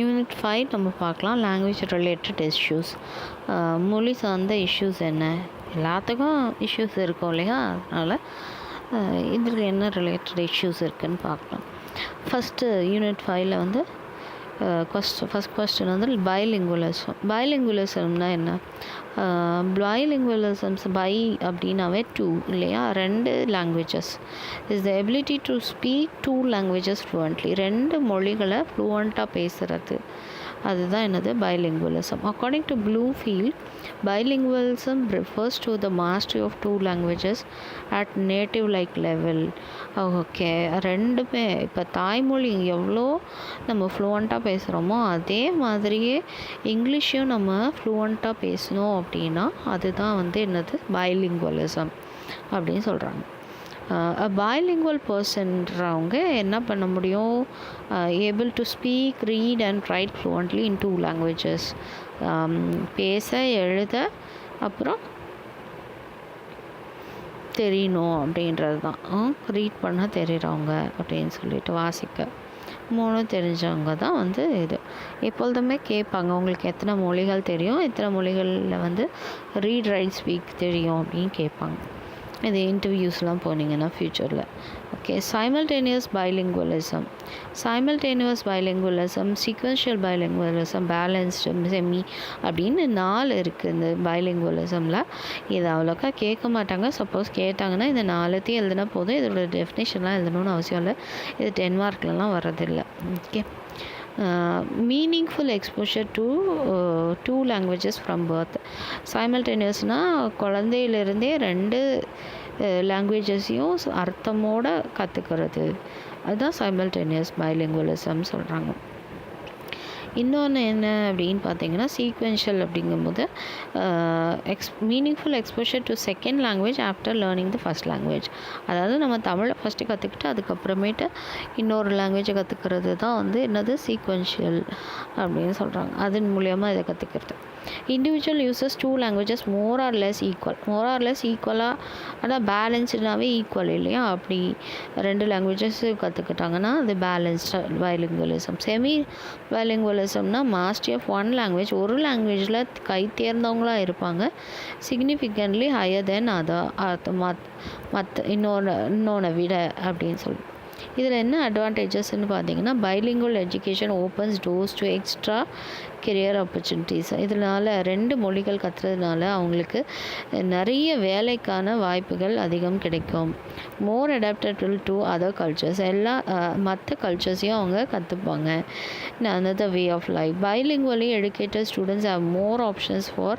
Unit-5 நம்ம பார்க்கலாம் language related issues. மொழி சார்ந்த இஷ்யூஸ் என்ன, எல்லாத்துக்கும் இஷ்யூஸ் இருக்கும் இல்லையா, அதனால் இதில் என்ன ரிலேட்டட் இஷ்யூஸ் இருக்குதுன்னு பார்க்கலாம். ஃபஸ்ட்டு Unit-5ல் வந்து ஃபஸ்ட் கொஸ்டின் வந்து பைலிங்குவலிசம்னா என்ன? பைலிங்குவலிசம்ஸ் அப்படின்னாவே டூ இல்லையா, ரெண்டு languages is the ability to speak two languages fluently, ரெண்டு மொழிகளை ஃப்ளூவெண்ட்டாக பேசுகிறது, அதுதான் என்னது bilingualism. According to Bluefield, bilingualism refers to the mastery of two languages at native like level. Okay, ரெண்டுமே இப்போ தாய்மொழி எவ்வளோ நம்ம ஃப்ளூவெண்ட்டாக பேசுகிறோமோ அதே மாதிரியே இங்கிலீஷையும் நம்ம ஃப்ளூவெண்ட்டாக பேசணும் அப்படின்னா அதுதான் வந்து என்னது bilingualism அப்படின்னு சொல்கிறாங்க. bilingual personன்றவங்க என்ன பண்ண முடியும்? able to speak, read and write fluently in two languages. பேச, எழுத, அப்புறம் தெரியணும் அப்படின்றது தான். ரீட் பண்ண தெரிகிறவங்க அப்படின்னு சொல்லிட்டு வாசிக்க மூணு தெரிஞ்சவங்க தான் வந்து இது. எப்பொழுதுமே கேட்பாங்க உங்களுக்கு எத்தனை மொழிகள் தெரியும், எத்தனை மொழிகளில் வந்து ரீட், ரைட், ஸ்பீக் தெரியும் அப்படின்னு கேட்பாங்க. இது இன்டர்வியூஸ்லாம் போனீங்கன்னா ஃப்யூச்சரில். Okay, simultaneous bilingualism, sequential bilingualism, balanced, semi அப்படின்னு 4 இருக்குது இந்த பைலிங்குவலிசமில். இது அவ்வளோக்கா கேட்க மாட்டாங்க. சப்போஸ் கேட்டாங்கன்னா இந்த 4த்தையும் எழுதுனா போதும். இதோட டெஃபினேஷன்லாம் எழுதணும்னு அவசியம் இல்லை. இது 10 மார்க்லலாம் வரதில்லை. Okay, meaningful exposure to two languages from birth. சைமல்டேனியஸ்னால் குழந்தையிலிருந்தே ரெண்டு லாங்குவேஜஸையும் அர்த்தமோடு கற்றுக்கிறது, அதுதான் சைமல்டேனியஸ் பைலிங்குவலிசம் சொல்கிறாங்க. இன்னொன்று என்ன அப்படின்னு பார்த்தீங்கன்னா சீக்வென்ஷியல் அப்படிங்கும்போது meaningful exposure to second language after learning the first language. அதாவது நம்ம தமிழை ஃபஸ்ட்டு கற்றுக்கிட்டு அதுக்கப்புறமேட்டு இன்னொரு லாங்குவேஜை கற்றுக்கிறது தான் வந்து என்னது சீக்வென்ஷியல் அப்படின்னு சொல்கிறாங்க. அதன் மூலயமா இதை கற்றுக்கிறது. Individual uses two languages more or less ஈக்குவலாக, ஆனால் பேலன்ஸ்டுனாவே ஈக்குவல் இல்லையா, அப்படி ரெண்டு லாங்குவேஜஸ் கற்றுக்கிட்டாங்கன்னா அது பேலன்ஸ்டு பைலிங்குவலிசம். செமி பைலிங்குவலிசம்னா மாஸ்டரி ஆஃப் ஒன் லாங்குவேஜ், ஒரு லாங்குவேஜில் கை தேர்ந்தவங்களாக இருப்பாங்க, சிக்னிஃபிகன்ட்லி ஹையர் தென் அதர் மற்ற இன்னொன்று விட அப்படின்னு சொல்லி. இதில் என்ன அட்வான்டேஜஸ்ன்னு பார்த்தீங்கன்னா bilingual education opens doors to extra career opportunities. இதனால் ரெண்டு மொழிகள் கற்றுறதுனால அவங்களுக்கு நிறைய வேலைக்கான வாய்ப்புகள் அதிகம் கிடைக்கும். More adaptable to other cultures, எல்லா மற்ற கல்ச்சர்ஸையும் அவங்க கற்றுப்பாங்க. another way of life. bilingually educated students have more options for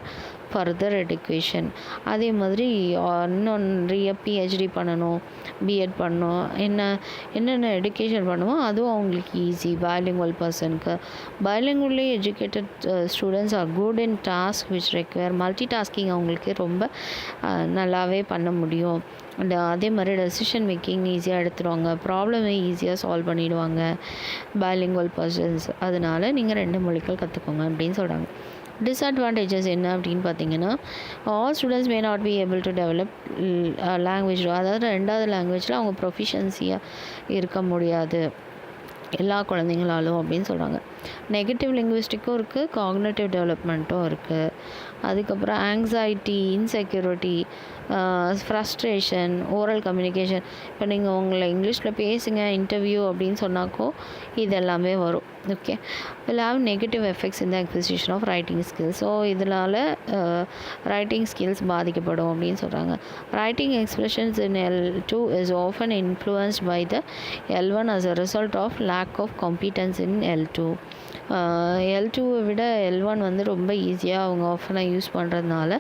further education. அதே மாதிரி இன்னும் நிறைய பிஹெச்டி பண்ணணும், பிஎட் பண்ணணும், என்னென்ன எடுக்கேஷன் பண்ணுமோ அதுவும் அவங்களுக்கு ஈஸி பைலிங்குவல் பர்சனுக்கு. Bilingually educated students are good in task which require multi tasking, அவங்களுக்கு ரொம்ப நல்லாவே பண்ண முடியும். அதே மாதிரி டெசிஷன் மேக்கிங் ஈஸியாக எடுத்துருவாங்க, ப்ராப்ளமை ஈஸியாக சால்வ் பண்ணிவிடுவாங்க பைலிங்குவல் பர்சன்ஸ். அதனால் நீங்கள் ரெண்டு மொழிகள் கற்றுக்கோங்க அப்படின்னு சொல்கிறாங்க. டிஸ்அட்வான்டேஜஸ் என்ன அப்படின்னு பார்த்தீங்கன்னா all students may not be able to develop language, அதாவது ரெண்டாவது லாங்குவேஜில் அவங்க ப்ரொஃபிஷியன்சியாக இருக்க முடியாது எல்லா குழந்தைங்களாலும் அப்படின்னு சொல்கிறாங்க. நெகட்டிவ் லிங்குவிஸ்டிக்கும் இருக்குது, காக்னேட்டிவ் டெவலப்மெண்ட்டும் இருக்குது. அதுக்கப்புறம் anxiety, insecurity, frustration, oral communication. இப்போ நீங்கள் உங்களை இங்கிலீஷில் பேசுங்க இன்டர்வியூ அப்படின்னு சொன்னாக்கோ இது எல்லாமே வரும். Okay, will have negative effects in the acquisition of writing skills. So இதனால் ரைட்டிங் ஸ்கில்ஸ் பாதிக்கப்படும் அப்படின்னு சொல்கிறாங்க. Writing expressions in L2 is often influenced by the L1 as a result of lack of competence in L2. L2வை விட L1 வந்து ரொம்ப ஈஸியாக அவங்க ஆஃபனாக use பண்ணுறதுனால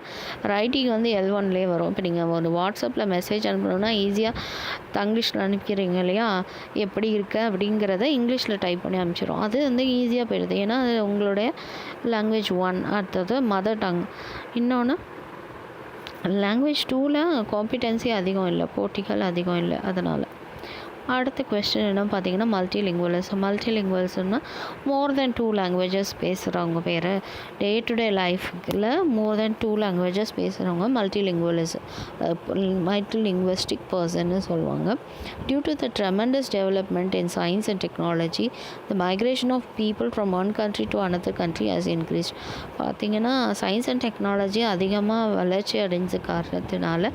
ரைட்டிங் வந்து L1லேயே வரும். இப்போ நீங்கள் ஒரு வாட்ஸ்அப்பில் மெசேஜ் அனுப்பணுன்னா ஈஸியாக தங்கிலீஷில் அனுப்பிக்கிறீங்க இல்லையா, எப்படி இருக்க அப்படிங்கிறத இங்கிலீஷில் டைப் பண்ணி அனுப்பிச்சிடும். அது வந்து ஈஸியாக போயிடுது, ஏன்னா அது உங்களுடைய லாங்குவேஜ் 1, அடுத்தது மதர் டங். இன்னொன்று லாங்குவேஜ் 2ல் காம்பிடென்சி அதிகம் இல்லை, போட்டிகள் அதிகம் இல்லை. அதனால் அடுத்த கொஸ்டின் என்ன பார்த்தீங்கன்னா மல்டிலிங்குவலிசம்னா மோர் தென் 2 லாங்குவேஜஸ் பேசுகிறவங்க பேர். டே டு டே லைஃபில் மோர் தென் 2 லாங்குவேஜஸ் பேசுகிறவங்க மல்டிலிங்குவிஸ்டிக் பர்சன்னு சொல்லுவாங்க. Due to the tremendous development in science and technology, the migration of people from one country to another country has increased. பார்த்திங்கன்னா சயின்ஸ் அண்ட் டெக்னாலஜி அதிகமாக வளர்ச்சி அடைஞ்ச காரணத்தினால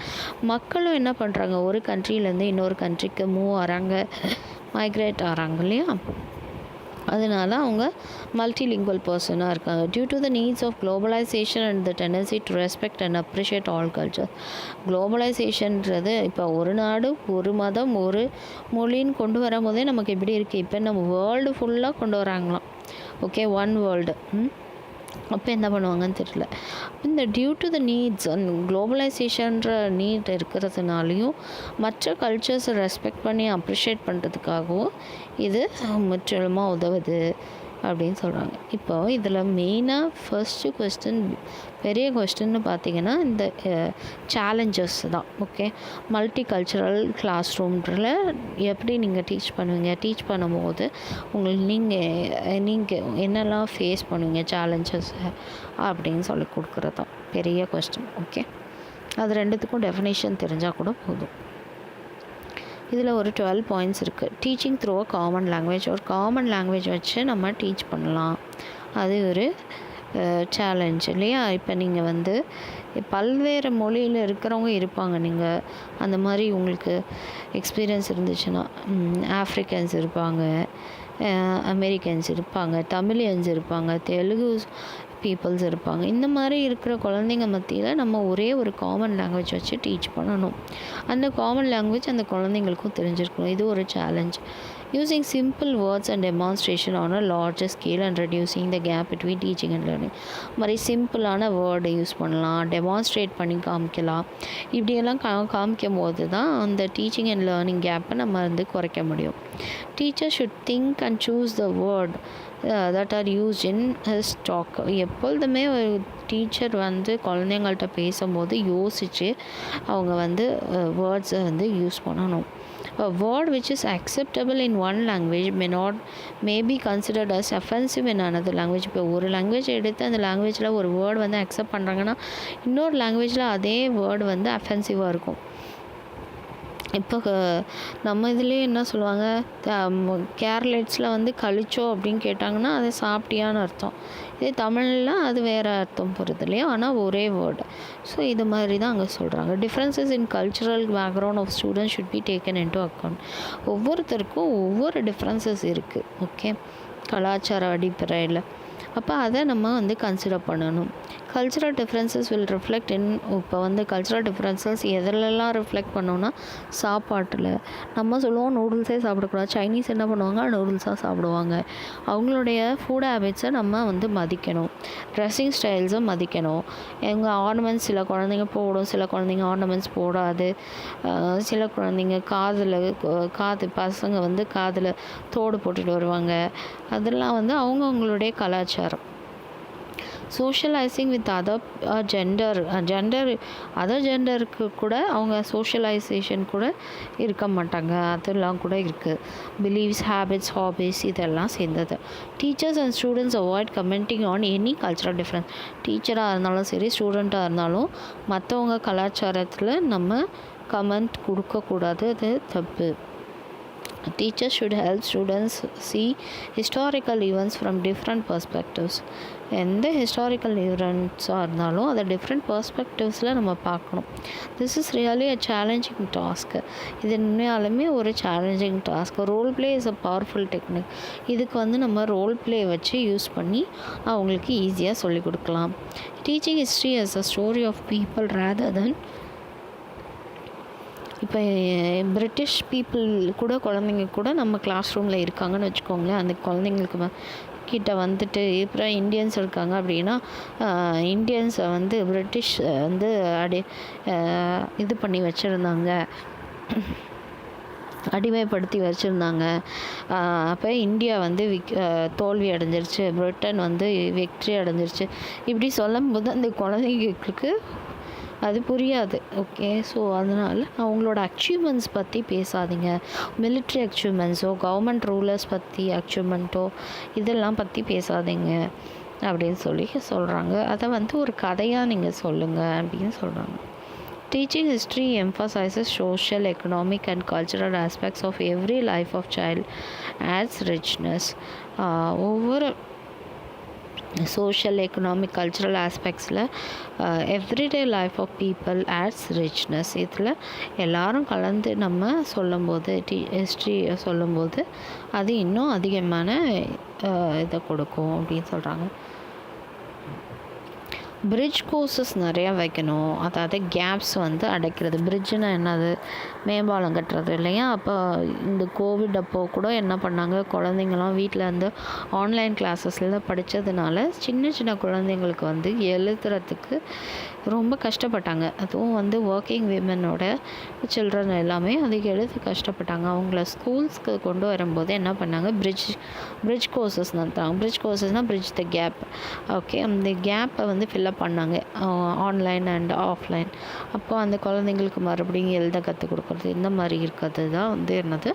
மக்களும் என்ன பண்ணுறாங்க, ஒரு கண்ட்ரிலேருந்து இன்னொரு கண்ட்ரிக்கு மூவ் ஆகிறாங்க, மைக்ரேட் ஆகிறாங்க இல்லையா. அதனால அவங்க மல்டிலிங்குவல் பர்சனாக இருக்காங்க. Due to the needs of globalization and the tendency to respect and appreciate all culture. குளோபலைசேஷன்றது இப்போ ஒரு நாடு, ஒரு மதம், ஒரு மொழின்னு கொண்டு வரும் போதே நமக்கு எப்படி இருக்குது, இப்போ நம்ம வேர்ல்டு ஃபுல்லாக கொண்டு வராங்களாம். Okay, one world. அப்போ என்ன பண்ணுவாங்கன்னு தெரியல. இந்த due to the needs and குளோபலைசேஷன்ற நீட் இருக்கிறதுனாலையும் மற்ற கல்ச்சர்ஸை ரெஸ்பெக்ட் பண்ணி அப்ரிஷியேட் பண்ணுறதுக்காகவும் இது முற்றிலுமாக உதவுது அப்படின்னு சொல்கிறாங்க. இப்போ இதில் மெயினாக ஃபர்ஸ்ட்டு கொஸ்டின், பெரிய கொஸ்டின்னு பார்த்தீங்கன்னா இந்த சேலஞ்சஸ் தான். ஓகே, மல்டிகல்ச்சுரல் கிளாஸ் ரூமில் எப்படி நீங்கள் டீச் பண்ணுவீங்க, டீச் பண்ணும்போது உங்களுக்கு நீங்கள் என்னெல்லாம் ஃபேஸ் பண்ணுவீங்க சேலஞ்சஸ் அப்படின்னு சொல்லி கொடுக்குறது தான் பெரிய கொஸ்டின். ஓகே, அது ரெண்டுத்துக்கும் டெஃபினேஷன் தெரிஞ்சால் கூட போதும். இதில் ஒரு 12 பாயிண்ட்ஸ் இருக்குது. Teaching through a common language, ஒரு காமன் லாங்குவேஜ் வச்சு நம்ம டீச் பண்ணலாம், அது ஒரு சேலஞ்ச் இல்லையா. இப்போ நீங்கள் பல்வேறு மொழியில் இருக்கிறவங்க இருப்பாங்க, நீங்கள் அந்த மாதிரி உங்களுக்கு எக்ஸ்பீரியன்ஸ் இருந்துச்சுன்னா, ஆஃப்ரிக்கன்ஸ் இருப்பாங்க, அமெரிக்கன்ஸ் இருப்பாங்க, தமிழியன்ஸ் இருப்பாங்க, தெலுங்கு பீப்புள்ஸ் இருப்பாங்க. இந்த மாதிரி இருக்கிற குழந்தைங்க மத்தியில் நம்ம ஒரே ஒரு காமன் லாங்குவேஜ் வச்சு டீச் பண்ணணும். அந்த காமன் லாங்குவேஜ் அந்த குழந்தைங்களுக்கும் தெரிஞ்சிருக்கணும். இது ஒரு challenge. Using simple words and demonstration on a larger scale and reducing the gap between teaching and learning. மாதிரி சிம்பிளான வேர்டை யூஸ் பண்ணலாம், டெமான்ஸ்ட்ரேட் பண்ணி காமிக்கலாம். இப்படியெல்லாம் காமிக்கும் போது தான் அந்த டீச்சிங் அண்ட் லேர்னிங் கேப்பை நம்ம குறைக்க முடியும். Teacher should think and choose the word that are used in his talk. எப்பொழுதுமே ஒரு டீச்சர் குழந்தைங்கள்ட்ட பேசும்போது யோசித்து அவங்க வேர்ட்ஸை யூஸ் பண்ணணும். A word which is acceptable in one language may be considered as offensive in another language. இப்போ ஒரு language எடுத்து அந்த லாங்குவேஜில் ஒரு வேர்டு அக்செப்ட் பண்ணுறாங்கன்னா இன்னொரு லாங்குவேஜில் அதே வேர்டு அஃபென்சிவாக இருக்கும். இப்போ நம்ம இதுலேயே என்ன சொல்லுவாங்க, கேரளேட்ஸில் கழிச்சோம் அப்படின்னு கேட்டாங்கன்னா அதை சாப்பிட்டியான்னு அர்த்தம். இதே தமிழில் அது வேறு அர்த்தம் போகிறது இல்லையா, ஆனால் ஒரே வேர்டு. ஸோ இது மாதிரி தான் அங்கே சொல்கிறாங்க. Differences in cultural background of students should be taken into account. ஒவ்வொருத்தருக்கும் ஒவ்வொரு டிஃப்ரென்சஸ் இருக்குது. ஓகே, கலாச்சார அடிப்படையில். அப்போ அதை நம்ம கன்சிடர் பண்ணணும். கல்ச்சுரல் டிஃப்ரென்சஸ் வில் ரிஃப்ளெக்ட் இன், இப்போ கல்ச்சுரல் டிஃப்ரென்சஸ் எதிலெல்லாம் ரிஃப்ளெக்ட் பண்ணோன்னா, சாப்பாட்டில் நம்ம சொல்லுவோம் நூடுல்ஸே சாப்பிடக்கூடாது, சைனீஸ் என்ன பண்ணுவாங்க, நூடுல்ஸாக சாப்பிடுவாங்க. அவங்களுடைய ஃபுட் ஹேபிட்ஸை நம்ம மதிக்கணும். ட்ரெஸ்ஸிங் ஸ்டைல்ஸை மதிக்கணும். எங்கள் ஆர்னமெண்ட்ஸ் சில குழந்தைங்க போடும், சில குழந்தைங்க ஆர்னமெண்ட்ஸ் போடாது. சில குழந்தைங்க காது பசங்க காதில் தோடு போட்டுட்டு வருவாங்க. அதெல்லாம் அவங்களுடைய கலாச்சாரம். சோஷியலைசிங் வித் அதர் ஜெண்டருக்கு கூட அவங்க சோஷியலைசேஷன் கூட இருக்க மாட்டாங்க, அதெல்லாம் கூட இருக்குது. பிலீவ்ஸ், ஹேபிட்ஸ், ஹாபிஸ் இதெல்லாம் சேர்ந்தது. Teachers and students avoid commenting on any cultural difference. டீச்சராக இருந்தாலும் சரி, ஸ்டூடெண்ட்டாக இருந்தாலும் மற்றவங்க கலாச்சாரத்தில் நம்ம கமெண்ட் கொடுக்கக்கூடாது, அது தப்பு. Teachers should help students see historical events from different perspectives. எந்த ஹிஸ்டாரிக்கல் ஈவெண்ட்ஸாக இருந்தாலும் அதை டிஃப்ரெண்ட் பர்ஸ்பெக்டிவ்ஸில் நம்ம பார்க்கணும். This is really a challenging task. இது உண்மையாலுமே ஒரு challenging task. Role play is a powerful technique. இதுக்கு நம்ம ரோல் ப்ளே வச்சு யூஸ் பண்ணி அவங்களுக்கு ஈஸியாக சொல்லிக் கொடுக்கலாம். Teaching history as a story of people rather than, இப்போ பிரிட்டிஷ் பீப்புள் கூட குழந்தைங்க கூட நம்ம கிளாஸ் ரூமில் இருக்காங்கன்னு வச்சுக்கோங்களேன். அந்த குழந்தைங்களுக்கு கிட்ட அப்புறம் இந்தியன்ஸ் இருக்காங்க அப்படின்னா இந்தியன்ஸை பிரிட்டிஷ் இது பண்ணி வச்சுருந்தாங்க, அடிமைப்படுத்தி வச்சுருந்தாங்க. அப்போ இந்தியா தோல்வி அடைஞ்சிருச்சு, பிரிட்டன் வெற்றி அடைஞ்சிருச்சு. இப்படி சொல்லும்போது அந்த குழந்தைங்களுக்கு அது புரியாது. ஓகே, ஸோ அதனால் அவங்களோட அச்சீவ்மெண்ட்ஸ் பற்றி பேசாதீங்க. மிலிட்ரி அச்சீவ்மெண்ட்ஸோ கவர்மெண்ட் ரூலர்ஸ் பற்றி அச்சீவ்மெண்ட்டோ இதெல்லாம் பற்றி பேசாதீங்க அப்படின்னு சொல்லி சொல்கிறாங்க. அதை வந்து ஒரு கதையாக நீங்கள் சொல்லுங்கள் அப்படின்னு சொல்கிறாங்க. Teaching history emphasizes social, economic and cultural aspects of every life of child, adds richness. ஒவ்வொரு social, economic, cultural aspecட்ஸில் everyday life of people adds richness. இதில் எல்லாரும் கலந்து நம்ம சொல்லும்போது ஹிஸ்ட்ரி சொல்லும்போது அது இன்னும் அதிகமான இதை கொடுக்கும் அப்படின்னு சொல்கிறாங்க. பிரிட்ஜ் கோர்சஸ் நிறையா வைக்கணும். அதாவது கேப்ஸ் வந்து அடைக்கிறது. பிரிட்ஜுன்னா என்னது? மேம்பாலம் கட்டுறது இல்லையா? அப்போ இந்த கோவிட் அப்போது கூட என்ன பண்ணாங்க, குழந்தைங்களாம் வீட்டில் இருந்து ஆன்லைன் கிளாஸஸில் படித்ததுனால சின்ன சின்ன குழந்தைங்களுக்கு வந்து எழுதுறதுக்கு ரொம்ப கஷ்டப்பட்டாங்க. அதுவும் வந்து ஒர்க்கிங் விமனோட சில்ட்ரன் எல்லாமே அதுக்கு எழுத கஷ்டப்பட்டாங்க. அவங்கள ஸ்கூல்ஸ்க்கு கொண்டு வரும்போது என்ன பண்ணாங்க, பிரிட்ஜ் கோர்சஸ் நடத்துகிறாங்க. பிரிட்ஜ் கோர்சஸ்னால் பிரிட்ஜ் த கேப். ஓகே, அந்த கேப்பை வந்து ஃபில்லப் பண்ணாங்க ஆன்லைன் அண்ட் ஆஃப்லைன். அப்போ அந்த குழந்தைங்களுக்கு மறுபடியும் எழுத கற்றுக் கொடுக்குறது இந்த மாதிரி இருக்கிறது தான் வந்து என்னது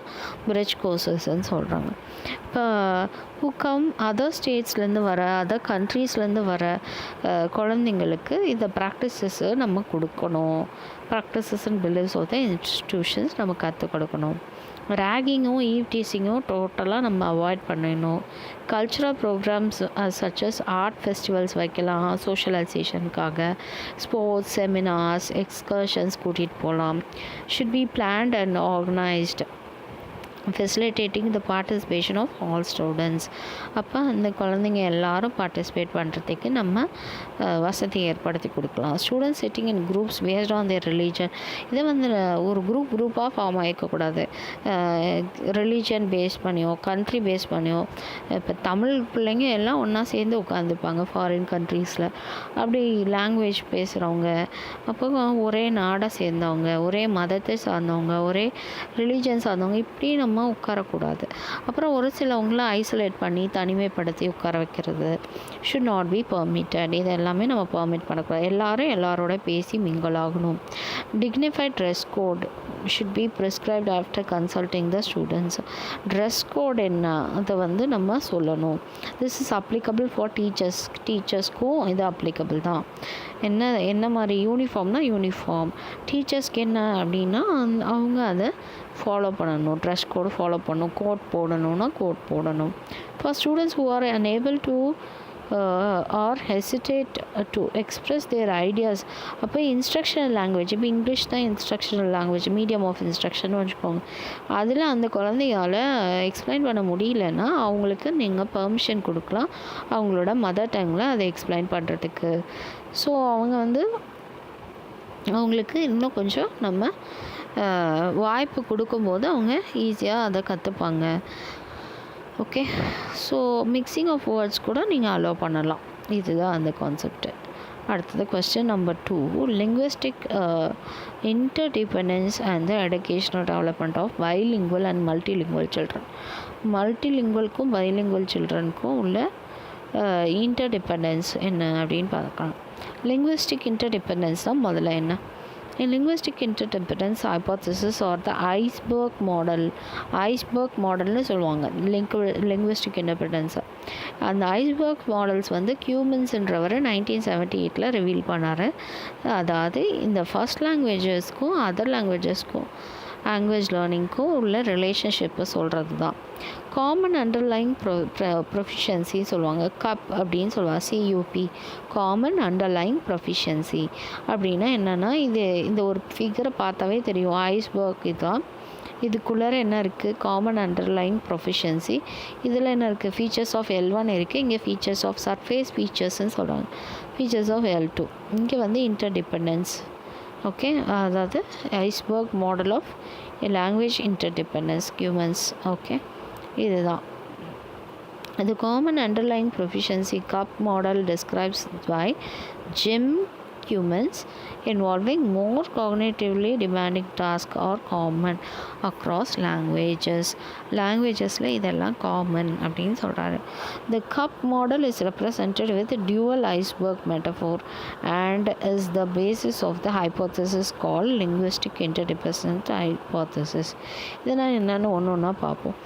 பிரிட்ஜ் கோர்சஸ்ன்னு சொல்கிறாங்க. இப்போ ஹூக்கம் அதர் ஸ்டேட்ஸ்லேருந்து வர அதர் கண்ட்ரீஸ்லேருந்து வர குழந்தைங்களுக்கு இந்த ப்ராக்டிசஸ்ஸு நம்ம கொடுக்கணும். Practices and beliefs of the institutions நம்ம கற்றுக் கொடுக்கணும். ரேகிங்கும் டீசிங்கும் டோட்டலாக நம்ம அவாய்ட் பண்ணிடணும். Cultural programmes such as art festivals வைக்கலாம். சோஷியலைசேஷனுக்காக ஸ்போர்ட்ஸ், செமினார்ஸ், எக்ஸ்கர்ஷன்ஸ் கூட்டிகிட்டு போகலாம். Should be planned and organised, facilitating the participation of all students. அப்போ அந்த குழந்தைங்க எல்லாரும் பார்ட்டிசிபேட் பண்ணுறதுக்கு நம்ம வசதி ஏற்படுத்தி கொடுக்கலாம். Students sitting in groups based on their religion. இதை வந்து ஒரு குரூப்பாக ஃபார்ம் ஆகிக்கக்கூடாது. ரிலீஜன் பேஸ் பண்ணியோ கண்ட்ரி பேஸ் பண்ணியோ. இப்போ தமிழ் பிள்ளைங்க எல்லாம் ஒன்றா சேர்ந்து உட்காந்துப்பாங்க ஃபாரின் கண்ட்ரீஸில். அப்படி லாங்குவேஜ் பேசுகிறவங்க, அப்போ ஒரே நாடை சேர்ந்தவங்க, ஒரே மதத்தை சார்ந்தவங்க, ஒரே ரிலீஜன் சார்ந்தவங்க, இப்படி நம்ம உட்காரக்கூடாது. அப்புறம் ஒரு சிலவங்கள ஐசோலேட் பண்ணி தனிமைப்படுத்தி உட்கார வைக்கிறது ஷுட் நாட் பி பர்மிட்டட். இது எல்லாமே நம்ம பர்மிட் பண்ணக்கூடாது. எல்லாரும் எல்லாரோட பேசி மிங்கிள் ஆகணும். Dignified dress code should be prescribed after consulting the students. Dress code என்ன அதை வந்து நம்ம சொல்லணும். திஸ் இஸ் அப்ளிகபிள் ஃபார் டீச்சர்ஸ்க்கும் இது அப்ளிகபிள் தான். என்ன மாதிரி யூனிஃபார்ம்னா யூனிஃபார்ம், டீச்சர்ஸ்க்கு என்ன அப்படின்னா அவங்க அதை ஃபாலோ பண்ணணும். ட்ரெஸ் கோடு ஃபாலோ பண்ணணும். கோட் போடணும்னா கோட் போடணும். For students who are unable to or hesitate to express their ideas. அப்போ இன்ஸ்ட்ரக்ஷனல் லாங்குவேஜ், இப்போ இங்கிலீஷ் தான் instructional language, medium of instruction வச்சுக்கோங்க. அதில் அந்த குழந்தையால் எக்ஸ்பிளைன் பண்ண முடியலன்னா அவங்களுக்கு நீங்கள் பெர்மிஷன் கொடுக்கலாம் அவங்களோட மதர் டங்கில் அதை எக்ஸ்பிளைன் பண்ணுறதுக்கு. ஸோ அவங்க வந்து அவங்களுக்கு இன்னும் கொஞ்சம் நம்ம வாய்ப்பு கொடுக்கும்போது அவங்க ஈஸியாக அதை கற்றுப்பாங்க. Okay, so mixing of words கூட நீங்கள் அலோவ் பண்ணலாம். இதுதான் அந்த கான்செப்ட். அடுத்தது question number 2, linguistic interdependence and the educational development of bilingual and multilingual children. மல்டிலிங்குவலுக்கும் பைலிங்குவல் சில்ட்ரனுக்கும் உள்ள இன்டர்டிபெண்டன்ஸ் என்ன அப்படின்னு பார்க்கலாம். லிங்குவிஸ்டிக் இன்டர்டிபெண்டன்ஸ் தான் முதல்ல என்ன. In linguistic interdependence hypothesis or the iceberg மாடல்னு சொல்லுவாங்க லிங்குவிஸ்டிக் இன்டர்டிபெண்டன்ஸை. அந்த ஐஸ்பர்க் மாடல்ஸ் வந்து கியூமன்ஸ்ன்றவர் 1978 ரிவீல் பண்ணார். அதாவது இந்த ஃபர்ஸ்ட் லாங்குவேஜஸ்க்கும் அதர் லாங்குவேஜ் லேர்னிங்க்கும் உள்ள ரிலேஷன்ஷிப்பை சொல்கிறது தான். காமன் அண்டர்லைங் ப்ரொஃபிஷியன்சி சொல்லுவாங்க. கப் அப்படின்னு சொல்லுவாங்க. CUP, காமன் அண்டர்லைங் ப்ரொஃபிஷியன்சி அப்படின்னா என்னென்னா, இந்த ஒரு ஃபிகரை பார்த்தாவே தெரியும். ஐஸ்பர்க் இதுதான். இதுக்குள்ளே என்ன இருக்குது, காமன் அண்டர்லைங் ப்ரொஃபிஷியன்சி. இதில் என்ன இருக்குது, ஃபீச்சர்ஸ் ஆஃப் L1 இருக்குது. இங்கே ஃபீச்சர்ஸ் ஆஃப் சர்ஃபேஸ் ஃபீச்சர்ஸ்ன்னு சொல்கிறாங்க. Features of L2. இங்கே வந்து இன்டர்டிபெண்டன்ஸ். ஓகே, அதாவது iceberg model of language interdependence humans. Okay, இதுதான். The common underlying proficiency cup model describes by Jim humans involving more cognitively demanding tasks are common across languages. லாங்குவேஜஸில் இதெல்லாம் common அப்படின்னு சொல்கிறாரு. The cup model is represented with dual iceberg metaphor and is the basis of the hypothesis called linguistic interdependence hypothesis. இதெல்லாம் என்னென்னு ஒன்று ஒன்றா பார்ப்போம்.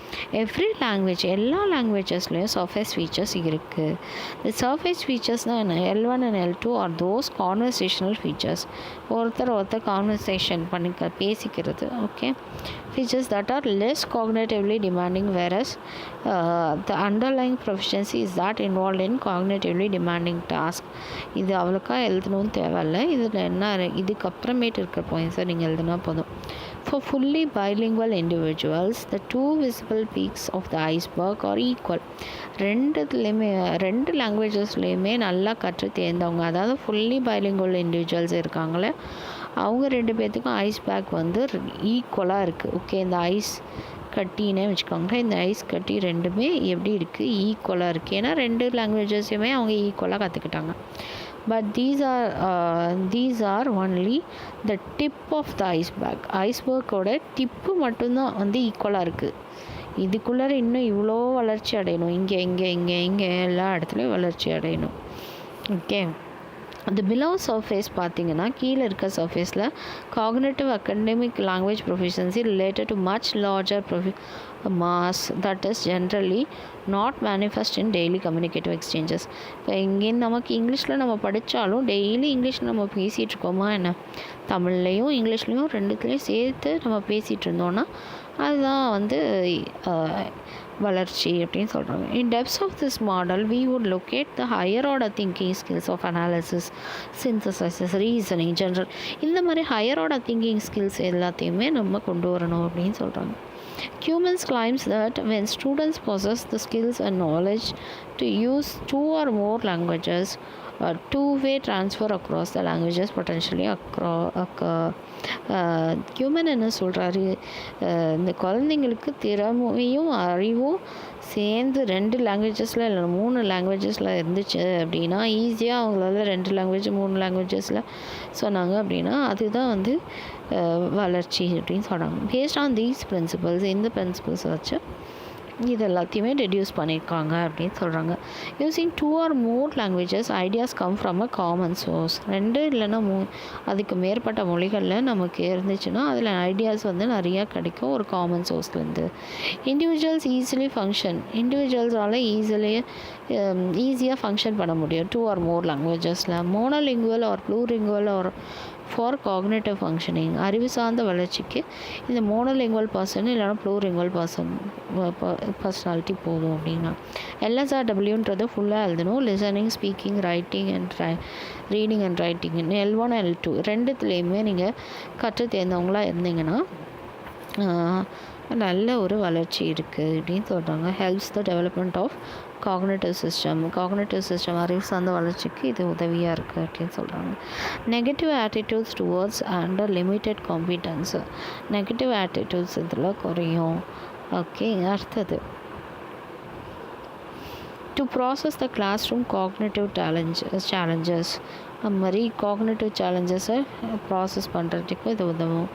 Every language, எல்லா லாங்குவேஜஸ்லேயும் surface features இருக்குது. இந்த சர்ஃபேஸ் ஃபீச்சர்ஸ்னால் என்ன? L1 and L2 are those conversational features. ஒருத்தர் கான்வர்சேஷன் பேசிக்கிறது. Okay, features that are less cognitively demanding, whereas the underlying proficiency is that involved in cognitively demanding task. இது அவ்வளோக்கா எழுதணும்னு தேவையில்லை. இதில் என்ன இதுக்கப்புறமேட்டு இருக்கிற பாயிண்ட்ஸை நீங்கள் எழுதுனா போதும். For fully bilingual individuals, the two visible peaks of the iceberg are equal. ரெண்டு லாங்குவேஜஸ்லேயுமே நல்லா கற்று தேர்ந்தவங்க, அதாவது ஃபுல்லி பைலிங்குவல் இண்டிவிஜுவல்ஸ் இருக்காங்களே, அவங்க ரெண்டு பேர்த்துக்கும் ஐஸ் பேக் வந்து ஈக்குவலாக இருக்குது. ஓகே, இந்த ஐஸ் கட்டினே வச்சுக்கோங்களேன். இந்த ஐஸ் கட்டி ரெண்டுமே எப்படி இருக்குது? ஈக்குவலாக இருக்குது. ஏன்னா ரெண்டு லாங்குவேஜஸையுமே அவங்க ஈக்குவலாக கற்றுக்கிட்டாங்க. But these are only the tip of the iceberg. ஐஸ்பர்க்கோட டிப்பு மட்டும்தான் வந்து ஈக்குவலாக இருக்குது. இதுக்குள்ளே இன்னும் இவ்வளோ வளர்ச்சி அடையணும். இங்கே எல்லா இடத்துலையும் வளர்ச்சி அடையணும். ஓகே, அந்த பிலோ சர்ஃபேஸ் பார்த்தீங்கன்னா, கீழே இருக்க சர்ஃபேஸில் cognitive academic language proficiency related to much larger mass that is generally not manifest in daily communicative exchanges. இப்போ இங்கேருந்து நமக்கு இங்கிலீஷில் நம்ம படித்தாலும் டெய்லி இங்கிலீஷில் நம்ம பேசிகிட்டு இருக்கோமா என்ன? தமிழ்லேயும் இங்கிலீஷ்லேயும் ரெண்டுத்துலேயும் சேர்த்து நம்ம பேசிகிட்டு இருந்தோன்னா அதுதான் வந்து வளர்ச்சி அப்படின்னு சொல்கிறாங்க. In depths of this model we would locate the higher order thinking skills of analysis, synthesis, reasoning, general, இந்த மாதிரி ஹையர் ஆர்டர் திங்கிங் ஸ்கில்ஸ் எல்லாத்தையுமே நம்ம கொண்டு வரணும் அப்படின்னு சொல்கிறாங்க. Humans claims that when students possess the skills and knowledge to use two or more languages, two-way transfer across the languages potentially human என்ன சொல்கிறாரு? இந்த குழந்தைங்களுக்கு திறமையும் அறிவும் சேர்ந்து 2 லாங்குவேஜஸில் இல்லை 3 லாங்குவேஜஸில் இருந்துச்சு அப்படின்னா, ஈஸியாக அவங்களால 2 லாங்குவேஜ் 3 லாங்குவேஜஸில் சொன்னாங்க அப்படின்னா அதுதான் வந்து வளர்ச்சி அப்படின்னு சொல்கிறாங்க. பேஸ்ட் ஆன் தீஸ் பிரின்சிபல்ஸ், இந்த பிரின்சிபல்ஸ் வச்சு இது எல்லாத்தையுமே ரெடியூஸ் பண்ணியிருக்காங்க அப்படின்னு சொல்கிறாங்க. Using 2 or more languages, ideas come from a common source. 2 இல்லைன்னா அதுக்கு மேற்பட்ட மொழிகளில் நமக்கு இருந்துச்சுன்னா அதில் ஐடியாஸ் வந்து நிறையா கிடைக்கும் ஒரு காமன் சோர்ஸ்லேருந்து. இண்டிவிஜுவல்ஸ் ஈஸிலி ஃபங்க்ஷன், இண்டிவிஜுவல்ஸால் ஈஸியாக ஃபங்க்ஷன் பண்ண முடியும் 2 or more languagesல. Monolingual or plurilingual or for cognitive functioning, அறிவு சார்ந்த வளர்ச்சிக்கு இந்த மோனோலிங்குவல் பர்சன் இல்லைனா ப்ளூரிங்குவல் பர்சனாலிட்டி போதும் அப்படின்னா. LSRWன்றது ஃபுல்லாக எழுதணும். Listening, speaking, writing and reading and writing L1 L2 ரெண்டுத்துலேயுமே நீங்கள் கற்று தேர்ந்தவங்களாக இருந்தீங்கன்னா நல்ல ஒரு வளர்ச்சி இருக்குது அப்படின்னு சொல்கிறாங்க. Helps the development of cognitive system அறிவு சார்ந்த வளர்ச்சிக்கு இது உதவியாக இருக்குது அப்படின்னு சொல்கிறாங்க. Negative attitudes towards under limited competence, negative attitudes இதில் குறையும். ஓகே, அடுத்தது to process the classroom cognitive challenges, அந்த மாதிரி காக்னேட்டிவ் சேலஞ்சஸை ப்ராசஸ் பண்ணுறதுக்கு இது உதவும்.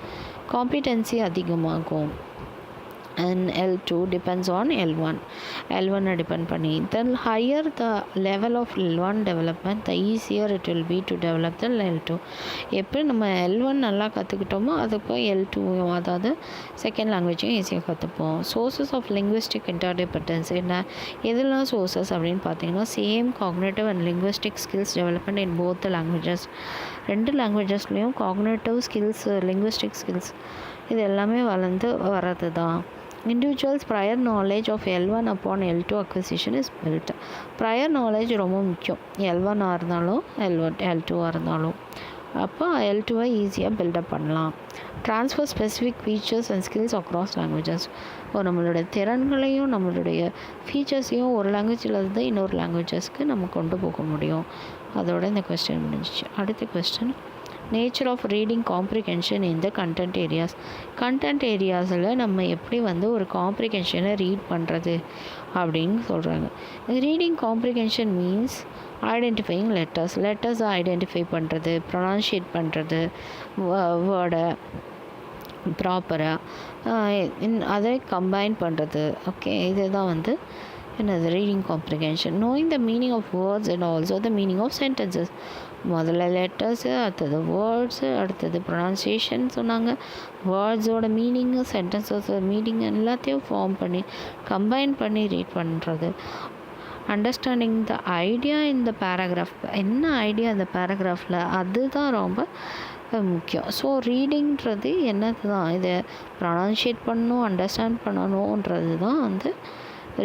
காம்பிடன்சி அதிகமாகும். And L2 depends on L1 depend பண்ணி. Then higher the level of L1 development, the easier it will be to develop the L2. எப்படி நம்ம L1 நல்லா கற்றுக்கிட்டோமோ அதுப்போ L2 அதாவது செகண்ட் லாங்குவேஜையும் ஈஸியாக கற்றுப்போம். சோர்சஸ் ஆஃப் லிங்குவிஸ்டிக் இன்டர்டிபெண்டன்ஸ் என்ன? எதெல்லாம் சோர்சஸ் அப்படின்னு பார்த்தீங்கன்னா, same cognitive and linguistic skills development in both the languages. 2 லாங்குவேஜஸ்லேயும் காக்னேட்டிவ் ஸ்கில்ஸ், லிங்குவிஸ்டிக் ஸ்கில்ஸ் இது எல்லாமே வளர்ந்து வர்றது தான். Individuals' prior knowledge of L1 upon L2 acquisition is built. prior knowledge ரொம்ப முக்கியம். L1 இருந்தாலும் L2 இருந்தாலும் அப்போ L2 ஈஸியாக பில்டப் பண்ணலாம். Transfer specific features and skills across languages. நம்மளுடைய திறன்களையும் நம்மளுடைய ஃபீச்சர்ஸையும் ஒரு லாங்குவேஜில் இருந்து இன்னொரு லாங்குவேஜஸ்க்கு நம்ம கொண்டு போக முடியும். அதோட இந்த கொஸ்டின் முடிஞ்சிச்சு. அடுத்த question, nature of reading comprehension in the content areas. Content ஏரியாஸில் நம்ம எப்படி வந்து ஒரு காம்ப்ரிஹென்ஷனை ரீட் பண்ணுறது அப்படின்னு சொல்கிறாங்க. ரீடிங் காம்ப்ரிஹென்ஷன் மீன்ஸ் ஐடென்டிஃபையிங் லெட்டர்ஸை ஐடென்டிஃபை பண்ணுறது, ப்ரொனன்ஷியேட் பண்ணுறது, வேர்டை ப்ராப்பராக அதை கம்பைன் பண்ணுறது. ஓகே, இதுதான் வந்து என்னது reading comprehension. Knowing the meaning of words and also the meaning of sentences. முதல்ல லெட்டர்ஸு, அடுத்தது வேர்ட்ஸு, அடுத்தது ப்ரொனன்சியேஷன் சொன்னாங்க. வேர்ட்ஸோட மீனிங்கு, சென்டென்சஸோட மீனிங் எல்லாத்தையும் ஃபார்ம் பண்ணி கம்பைன் பண்ணி ரீட் பண்ணுறது. அண்டர்ஸ்டாண்டிங் த ஐடியா இந்த பேராகிராஃப், என்ன ஐடியா இந்த பேராகிராஃபில், அதுதான் ரொம்ப முக்கியம். ஸோ ரீடிங்கிறது என்னது தான், இதை ப்ரொனன்ஷியேட் பண்ணணும், அண்டர்ஸ்டாண்ட் பண்ணணுன்றது தான் வந்து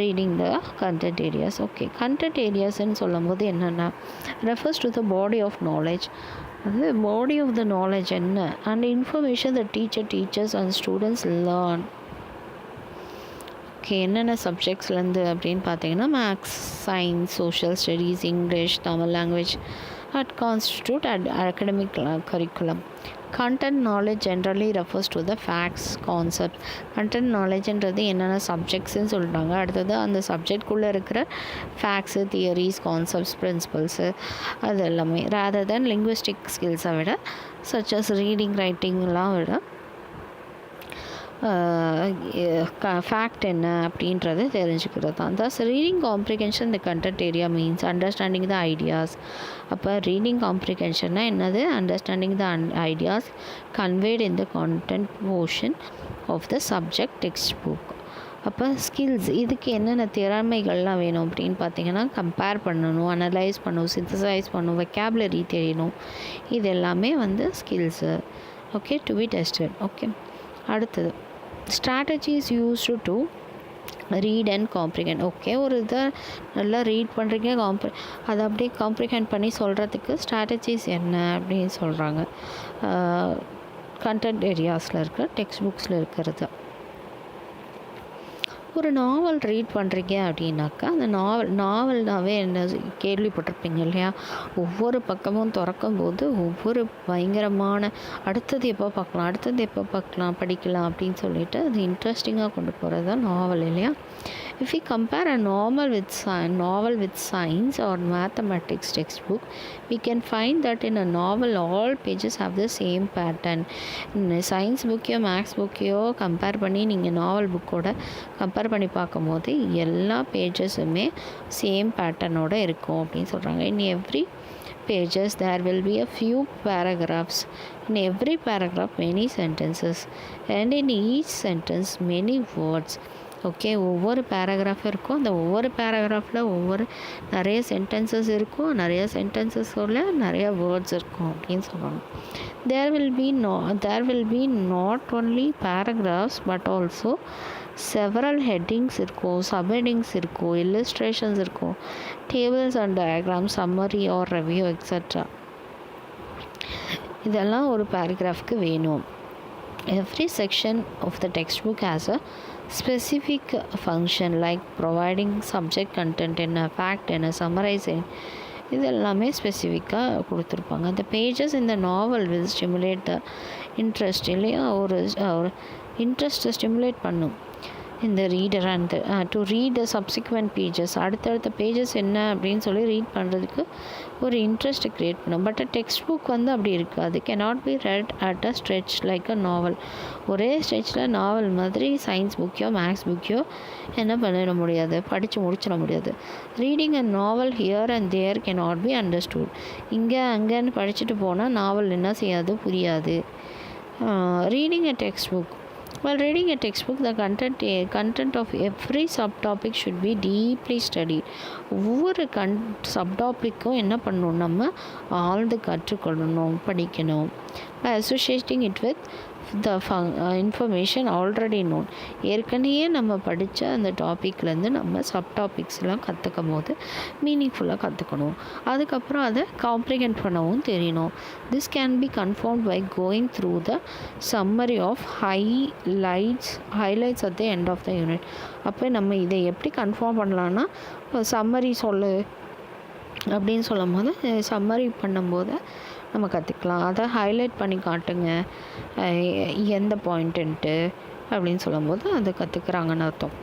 reading the content areas. Okay, content ஏரியாஸ்ன்னு சொல்லும் போது என்னென்னா refers to the body of knowledge. அது பாடி ஆஃப் த நாலேஜ் என்ன, and information the teachers and students learn. Okay, என்னென்ன சப்ஜெக்ட்ஸ்லேருந்து அப்படின்னு பார்த்தீங்கன்னா maths, science, social studies, English, Tamil language that constitute academic curriculum. Content knowledge generally refers to the facts, concepts. Content knowledgeன்றது என்னென்ன சப்ஜெக்ட்ஸ்ன்னு சொல்லிட்டாங்க. அடுத்தது அந்த சப்ஜெக்ட்குள்ளே இருக்கிற ஃபேக்ட்ஸு, தியரிஸ், கான்செப்ட்ஸ், பிரின்சிபல்ஸு, அது எல்லாமே rather than linguistic skills-ஐ விட such as reading, writing-லாம் விட ஃபேக்ட் என்ன அப்படின்றது தெரிஞ்சுக்கிறது தான். Thus reading comprehension the content area means understanding the ideas. அப்போ ரீடிங் காம்ப்ரிஹென்ஷன்னா என்னது, understanding the ideas conveyed in the content portion of the subject text book. அப்போ ஸ்கில்ஸ், இதுக்கு என்னென்ன திறமைகள்லாம் வேணும் அப்படின்னு பார்த்தீங்கன்னா கம்பேர் பண்ணணும், அனலைஸ் பண்ணணும், சிந்தசைஸ் பண்ணணும், வெக்காபுலரி தெரியணும். இது எல்லாமே வந்து skills. Okay, to be tested. Okay, அடுத்தது strategies used to read and comprehend. Okay, ஒரு இதை நல்லா ரீட் பண்ணுறீங்க, அதை அப்படியே காம்ப்ரிஹெண்ட் பண்ணி சொல்கிறதுக்கு ஸ்ட்ராட்டஜிஸ் என்ன அப்படின்னு சொல்கிறாங்க. கண்டென்ட் ஏரியாஸில் இருக்கிற டெக்ஸ்ட் புக்ஸில் இருக்கிறது. ஒரு நாவல் ரீட் பண்ணுறீங்க அப்படின்னாக்கா அந்த நாவல்னாவே என்ன கேள்விப்பட்டிருப்பீங்க இல்லையா, ஒவ்வொரு பக்கமும் திறக்கும் போது ஒவ்வொரு பயங்கரமான அடுத்தது எப்போ பார்க்கலாம் படிக்கலாம் அப்படின்னு சொல்லிட்டு அது இன்ட்ரெஸ்டிங்காக கொண்டு போகிறது தான் நாவல் இல்லையா. If we compare a novel with science or mathematics textbook, we can find that in a novel all pages have the same pattern. Science புக்கையோ மேக்ஸ் புக்கையோ கம்பேர் பண்ணி நீங்கள் நாவல் புக்கோட கம்பேர் பண்ணி பார்க்கும்போது எல்லா பேஜஸுமே சேம் பேட்டர்னோடு இருக்கும் அப்படின்னு சொல்கிறாங்க. In every pages there will be a few paragraphs. In every paragraph many sentences, and in each sentence many words. Okay, ஒவ்வொரு பேராகிராஃப் இருக்கும், அந்த ஒவ்வொரு பேராகிராஃபில் நிறைய சென்டென்சஸ் இருக்கும், நிறைய சென்டென்சஸோட நிறைய வேர்ட்ஸ் இருக்கும் அப்படின்னு சொல்லுவாங்க. there will be not only paragraphs but also several headings இருக்கும், subheadings இருக்கும், illustrations இருக்கும், tables and diagrams, summary or review etc. இதெல்லாம் ஒரு பேராகிராஃப்க்கு வேணும். Every section of the textbook has a specific function like providing subject content in a fact and a summarizing. இது எல்லாமே ஸ்பெசிஃபிக்காக கொடுத்துருப்பாங்க. The pages in the novel will stimulate the interest இல்லையா, ஒரு இன்ட்ரெஸ்ட்டை stimulate பண்ணும் இந்த reader and to read the subsequent pages. அடுத்தடுத்த pages என்ன அப்படின்னு சொல்லி ரீட் பண்ணுறதுக்கு ஒரு இன்ட்ரெஸ்ட்டை க்ரியேட் பண்ணும். பட் டெக்ஸ்ட் புக் வந்து அப்படி இருக்குது, அது cannot be read at a stretch like a novel. ஒரே ஸ்ட்ரெச்சில் நாவல் மாதிரி சயின்ஸ் புக்கையோ மேக்ஸ் புக்கையோ என்ன பண்ணிட முடியாது, படித்து முடிச்சிட முடியாது. Reading a novel here and there cannot be understood. இங்கே அங்கேன்னு படிச்சுட்டு போனால் நாவல் என்ன செய்யாது, புரியாது. Reading a textbook. While reading a textbook, the content of every subtopic should be deeply studied. ஒவ்வொரு சப்டாபிக்கும் என்ன பண்ணணும், நம்ம ஆழ்ந்து கற்றுக்கொள்ளணும், படிக்கணும். By associating it with the information already known. ஏற்கனவே நம்ம படித்த அந்த டாப்பிக்லேருந்து நம்ம சப்டாபிக்ஸ்லாம் கற்றுக்கும் போது மீனிங்ஃபுல்லாக கற்றுக்கணும். அதுக்கப்புறம் அதை காம்ப்ரிஹெண்ட் பண்ணவும் தெரியணும். This can be confirmed by going through the summary of highlights at the end of the unit. அப்போ நம்ம இதை எப்படி கன்ஃபார்ம் பண்ணலான்னா, சம்மரி சொல்லு அப்படின்னு சொல்லும் போது சம்மரி பண்ணும்போது நம்ம கற்றுக்கலாம். அதை ஹைலைட் பண்ணி காட்டுங்க, எந்த பாயிண்ட்டுன்ட்டு அப்படின்னு சொல்லும்போது அதை கற்றுக்குறாங்கன்னு அர்த்தம்.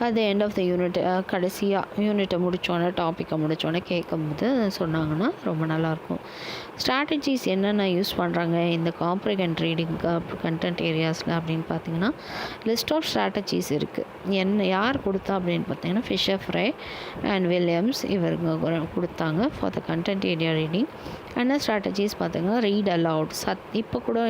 at the end of the unit கடைசியாக யூனிட்டை முடித்தோன்னே டாப்பிக்கை முடித்தோன்னே கேட்கும்போது சொன்னாங்கன்னா ரொம்ப நல்லாயிருக்கும். ஸ்ட்ராட்டஜிஸ் என்னென்ன யூஸ் பண்ணுறாங்க இந்த காம்ப்ரிஹெண்ட் ரீடிங் கண்டென்ட் ஏரியாஸில் அப்படின்னு பார்த்தீங்கன்னா லிஸ்ட் ஆஃப் ஸ்ட்ராட்டஜிஸ் இருக்குது. யார் கொடுத்தா அப்படின்னு பார்த்தீங்கன்னா ஃபிஷர் ஃப்ரை அண்ட் வில்லியம்ஸ் இவங்க கொடுத்தாங்க for the content area reading. என்ன ஸ்ட்ராட்டஜிஸ் பார்த்தீங்கன்னா ரீட் அலவுட். இப்போ கூட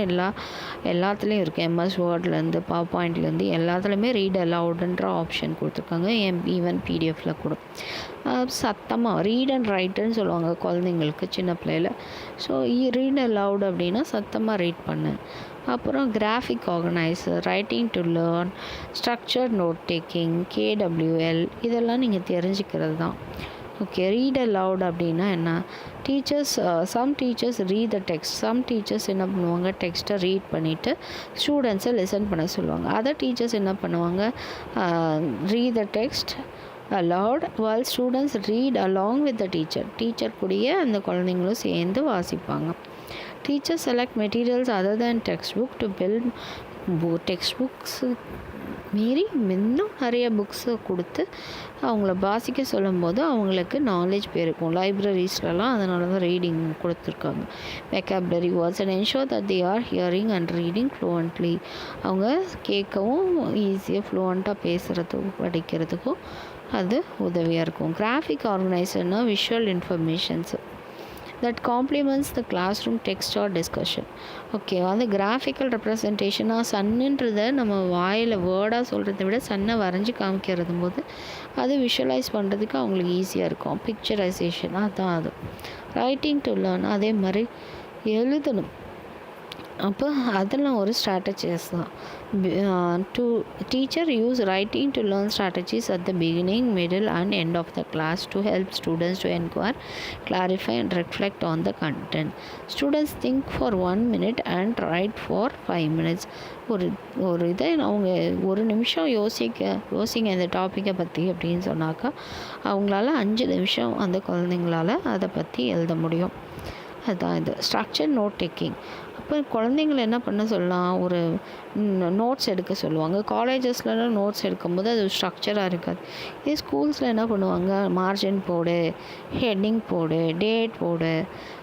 எல்லாத்துலேயும் இருக்குது. எம்எஸ் வேர்ட்லேருந்து பவர் பாயிண்ட்லேருந்து எல்லாத்துலேயுமே ரீட் அலவுடுன்ற ஆப்ஷன் கொடுத்துருக்காங்க. ஈவன் பிடிஎஃப்பில் கூட சத்தமாக ரீட் அண்ட் ரைட்டுன்னு சொல்லுவாங்க குழந்தைங்களுக்கு சின்ன பிள்ளையில். ஸோ ரீட் அலவுட் அப்படின்னா சத்தமாக ரீட் பண்ணு. அப்புறம் graphic organiser, writing to learn, structured note taking, KWL இதெல்லாம் நீங்கள் தெரிஞ்சுக்கிறது தான். ஓகே, ரீட் அலவுட் அப்படின்னா என்ன? Some teachers read the text. Some teachers என்ன பண்ணுவாங்க, டெக்ஸ்ட்டை ரீட் பண்ணிவிட்டு ஸ்டூடெண்ட்ஸை லிசன் பண்ண சொல்லுவாங்க. அதர் டீச்சர்ஸ் என்ன பண்ணுவாங்க, read the text aloud while students read along with the teacher. Teacher கூடயே அந்த குழந்தைங்களும் சேர்ந்து வாசிப்பாங்க. Teachers select materials other than textbook to build textbooks மீறி இன்னும் நிறைய புக்ஸை கொடுத்து அவங்கள வாசிக்க சொல்லும்போது அவங்களுக்கு நாலேஜ் பெருக்கும். லைப்ரரிஸ்லலாம் அதனால தான் ரீடிங் கொடுத்துருக்காங்க. Vocabulary words and ensure that they are hearing and reading fluently. அவங்க கேட்கவும் ஈஸியாக ஃப்ளூவெண்ட்டாக பேசுகிறதுக்கும் படிக்கிறதுக்கும் அது உதவியாக இருக்கும். கிராஃபிக் ஆர்கனைசர்னால் visual informations that complements the classroom text or discussion. Okay, அந்த கிராஃபிக்கல் ரெப்ரசன்டேஷனாக சன்னுன்றதை நம்ம வாயில் வேர்டாக சொல்கிறத விட சன்னை வரைஞ்சி காமிக்கிறது போது அது விஷுவலைஸ் பண்ணுறதுக்கு அவங்களுக்கு ஈஸியாக இருக்கும். பிக்சரைசேஷனாக தான் அது. ரைட்டிங் டு லேர்ன் அதே மாதிரி எழுதணும். அப்போ அதெல்லாம் ஒரு ஸ்ட்ராட்டஜிஸ் தான். To teacher use writing to learn strategies at the beginning, middle and end of the class to help students to enquire, clarify and reflect on the content. Students think for 1 minute and write for 5 minutes. ஒரு இதை அவங்க 1 நிமிஷம் யோசிங்க இந்த டாப்பிக்கை பற்றி அப்படின்னு சொன்னாக்கா அவங்களால 5 நிமிஷம் அந்த குழந்தைங்களால் அதை பற்றி எழுத முடியும். அதுதான் இது ஸ்ட்ரக்சர் நோட் டேக்கிங். அப்போ குழந்தைங்களை என்ன பண்ண சொல்லலாம், ஒரு நோட்ஸ் எடுக்க சொல்லுவாங்க. காலேஜஸ்லாம் நோட்ஸ் எடுக்கும்போது அது ஸ்ட்ரக்சராக இருக்காது. இதே ஸ்கூல்ஸில் என்ன பண்ணுவாங்க, மார்ஜின் போடு, ஹெட்டிங் போடு, டேட் போடு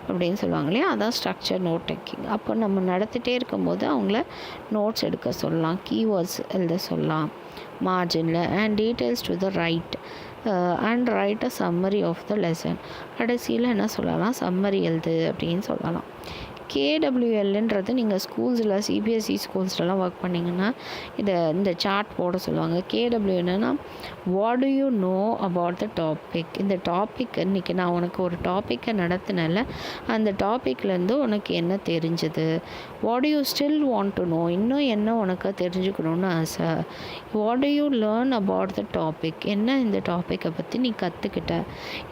அப்படின்னு சொல்லுவாங்க இல்லையா, அதான் ஸ்ட்ரக்சர் நோட் டேக்கிங். அப்போ நம்ம நடத்திட்டே இருக்கும்போது அவங்கள நோட்ஸ் எடுக்க சொல்லலாம், கீவேர்ட்ஸ் எழுத சொல்லலாம் மார்ஜினில், and details to the right and write a summary of the lesson. கடைசியில் என்ன சொல்லலாம், சம்மரி எழுது அப்படின்னு சொல்லலாம். கேடபிள்யூஎல்ன்றது நீங்கள் ஸ்கூல்ஸில் சிபிஎஸ்சி ஸ்கூல்ஸ்லலாம் ஒர்க் பண்ணிங்கன்னா இந்த சார்ட் போட சொல்லுவாங்க. கேடபிள்யூ என்னென்னா what to you know about the topic. இந்த டாபிக் இன்றைக்கி நான் உனக்கு ஒரு டாப்பிக்கை நடத்தினால அந்த டாப்பிக்லேருந்து உனக்கு என்ன தெரிஞ்சது, what to you still want to know, இன்னும் என்ன உனக்கு தெரிஞ்சுக்கணுன்னு ஆசை, what to you learn about the topic, என்ன இந்த டாப்பிக்கை பற்றி நீ கற்றுக்கிட்ட.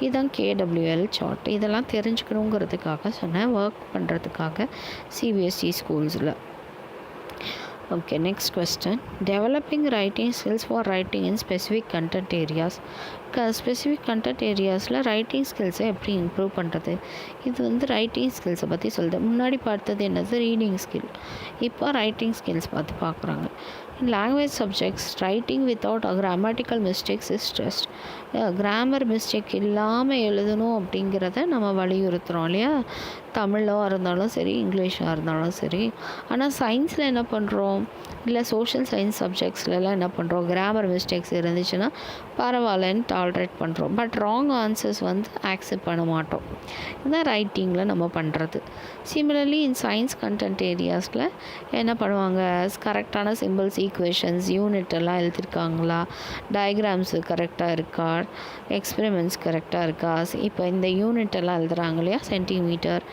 இதுதான் கேடபிள்யூஎல் சார்ட். இதெல்லாம் தெரிஞ்சுக்கணுங்கிறதுக்காக சொன்னேன், ஒர்க் பண்ணுறதுக்காக சிபிஎஸ்சி ஸ்கூல்ஸில். Okay, next question. Developing writing skills for writing in specific content areas. Specific content ஏரியாஸில் ரைட்டிங் ஸ்கில்ஸை எப்படி இம்ப்ரூவ் பண்ணுறது, இது ரைட்டிங் ஸ்கில்ஸை பற்றி சொல்லுது. முன்னாடி பார்த்தது என்னது, ரீடிங் ஸ்கில். இப்போ ரைட்டிங் ஸ்கில்ஸ் பார்க்குறாங்க. In language subjects, writing without a grammatical mistakes is stressed. Grammar mistake இல்லாமல் எழுதணும் அப்படிங்கிறத நம்ம வலியுறுத்துகிறோம் இல்லையா, தமிழாக இருந்தாலும் சரி இங்கிலீஷாக இருந்தாலும் சரி. ஆனால் சயின்ஸில் என்ன பண்ணுறோம், இல்லை சோஷியல் சயின்ஸ் சப்ஜெக்ட்ஸ்லாம் என்ன பண்ணுறோம், கிராமர் மிஸ்டேக்ஸ் இருந்துச்சுன்னா பரவாயில்லன்னு டாலரேட் பண்ணுறோம். பட் ராங் ஆன்சர்ஸ் ஆக்செப்ட் பண்ண மாட்டோம். இதுதான் ரைட்டிங்கில் நம்ம பண்ணுறது. சிமிலர்லி இன் சயின்ஸ் கண்டென்ட் ஏரியாஸில் என்ன பண்ணுவாங்க, கரெக்டான சிம்பிள்ஸ், ஈக்குவேஷன்ஸ், யூனிட் எல்லாம் எழுதியிருக்காங்களா, டயக்ராம்ஸு கரெக்டாக இருக்கா, எக்ஸ்பெரிமெண்ட்ஸ் கரெக்டாக இருக்கா, இப்போ இந்த யூனிட் எல்லாம் எழுதுகிறாங்க இல்லையா, சென்டிமீட்டர்,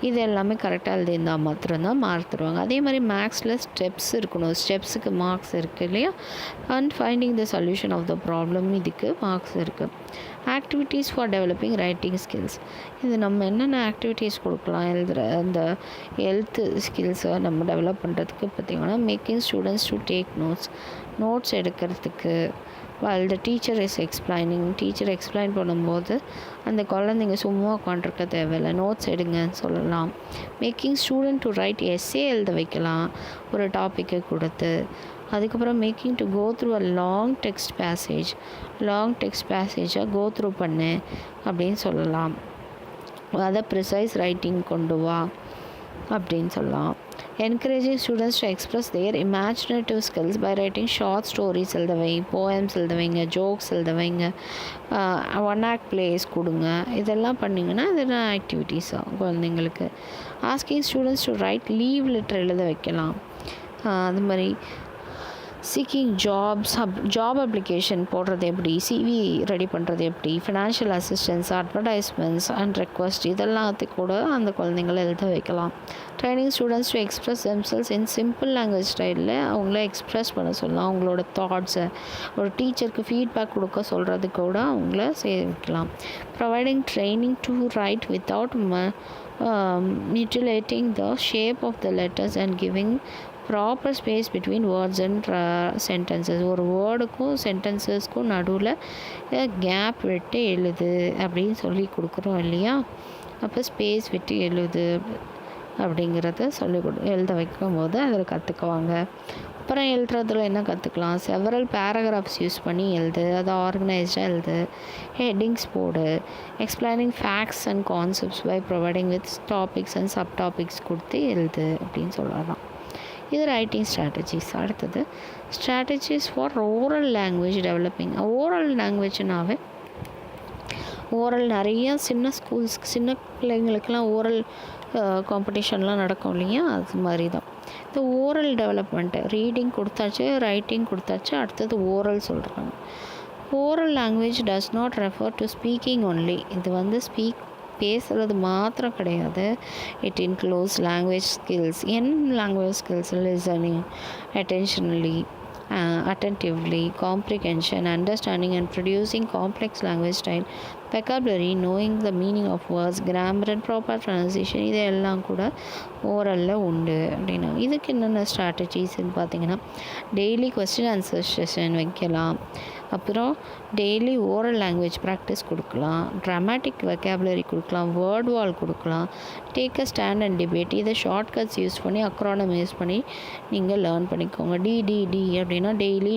இது எல்லாமே கரெக்டாக எழுதியிருந்தால் மாத்திரம்தான் மார்க் தருவாங்க. அதே மாதிரி மேக்ஸில் ஸ்டெப்ஸ் இருக்கணும், ஸ்டெப்ஸுக்கு மார்க்ஸ் இருக்குது இல்லையா, and finding the solution of the problem, இதுக்கு மார்க்ஸ் இருக்குது. Activities for developing writing skills. இது நம்ம என்னென்ன ஆக்டிவிட்டீஸ் கொடுக்கலாம் எழுதுகிற அந்த ஹெல்த் ஸ்கில்ஸை நம்ம டெவலப் பண்ணுறதுக்கு பார்த்திங்கன்னா making students to take notes எடுக்கிறதுக்கு, while the teacher is explaining. Teacher explain பண்ணும்போது அந்த குழந்தைங்க சும்மா உட்காண்ட்ருக்க தேவையில்லை, நோட்ஸ் எடுங்கன்னு சொல்லலாம். Making student to write essay எழுத வைக்கலாம் ஒரு டாப்பிக்கை கொடுத்து. அதுக்கப்புறம் making to go through a long text பேசேஜை கோ த்ரூ பண்ணு அப்படின்னு சொல்லலாம். அதை ப்ரிசைஸ் ரைட்டிங் கொண்டு வா அப்படின்னு சொல்லலாம். Encouraging students to express their imaginative skills by writing short stories எழுத வை, போயம்ஸ் எழுத வைங்க, ஜோக்ஸ் எழுத வைங்க, ஒன் ஆக்ட் பிளேஸ் கொடுங்க. இதெல்லாம் பண்ணிங்கன்னா இதெல்லாம் ஆக்டிவிட்டீஸ் ஆகும் குழந்தைங்களுக்கு. Asking students to right leave letter எழுத வைக்கலாம். அது மாதிரி சீக்கிங் ஜாப் அப்ளிகேஷன் போடுறது எப்படி, சிவி ரெடி பண்ணுறது எப்படி, financial assistance, advertisements and request இதெல்லாத்துக்கு கூட அந்த குழந்தைங்களை எழுத வைக்கலாம். Training students to express themselves in simple language ஸ்டைலில் அவங்கள எக்ஸ்ப்ரெஸ் பண்ண சொல்லலாம். அவங்களோட தாட்ஸை ஒரு டீச்சருக்கு ஃபீட்பேக் கொடுக்க சொல்கிறது கூட அவங்கள வைக்கலாம். Providing training to right without mutilating the shape of the letters and giving proper space between words and sentences. ஒரு வேர்டுக்கும் சென்டென்சஸ்க்கும் நடுவில் கேப் விட்டு எழுது அப்படின்னு சொல்லி கொடுக்குறோம் இல்லையா, அப்போ ஸ்பேஸ் விட்டு எழுது அப்படிங்கிறத எழுத வைக்கும் போது அதில் கற்றுக்குவாங்க. அப்புறம் எழுதுறதுல என்ன கற்றுக்கலாம், செவரல் பேராகிராஃப்ஸ் யூஸ் பண்ணி எழுது, அதை ஆர்கனைஸ்டாக எழுது, ஹெட்டிங்ஸ் போடு, explaining facts and concepts by providing with topics and subtopics கொடுத்து எழுது அப்படின்னு சொல்லலாம். இது ரைட்டிங் ஸ்ட்ராட்டஜிஸ். அடுத்தது strategies for oral language developing. Oral லாங்குவேஜ்னாவே ஓரல் நிறைய சின்ன பிள்ளைங்களுக்கெல்லாம் ஓரல் காம்படிஷன்லாம் நடக்கும் இல்லையா, அது மாதிரி தான் இந்த ஓரல் டெவலப்மெண்ட்டு. ரீடிங் கொடுத்தாச்சு, ரைட்டிங் கொடுத்தாச்சு, அடுத்தது ஓரல் சொல்கிறாங்க. Oral language does not refer to speaking only. இது பேசுகிறது மாத்திரம் கிடையாது. It includes language skills. Language skills, listening attentively, comprehension, understanding and producing complex language style, vocabulary, knowing the meaning of words, grammar and proper pronunciation, இதெல்லாம் கூட ஓரலில் உண்டு அப்படின்னா. இதுக்கு என்னென்ன ஸ்ட்ராட்டஜிஸ்ன்னு பார்த்தீங்கன்னா, டெய்லி கொஸ்டின் ஆன்சர் செஷன் வைக்கலாம், அப்புறம் டெய்லி ஓரல் லாங்குவேஜ் ப்ராக்டிஸ் கொடுக்கலாம், ட்ராமேட்டிக் வெக்காபுலரி கொடுக்கலாம், வேர்ட் வால் கொடுக்கலாம், take a stand and debate. இதை ஷார்ட்கட்ஸ் யூஸ் பண்ணி அக்ரானம் யூஸ் பண்ணி நீங்கள் லேர்ன் பண்ணிக்கோங்க. டிடிடி அப்படின்னா டெய்லி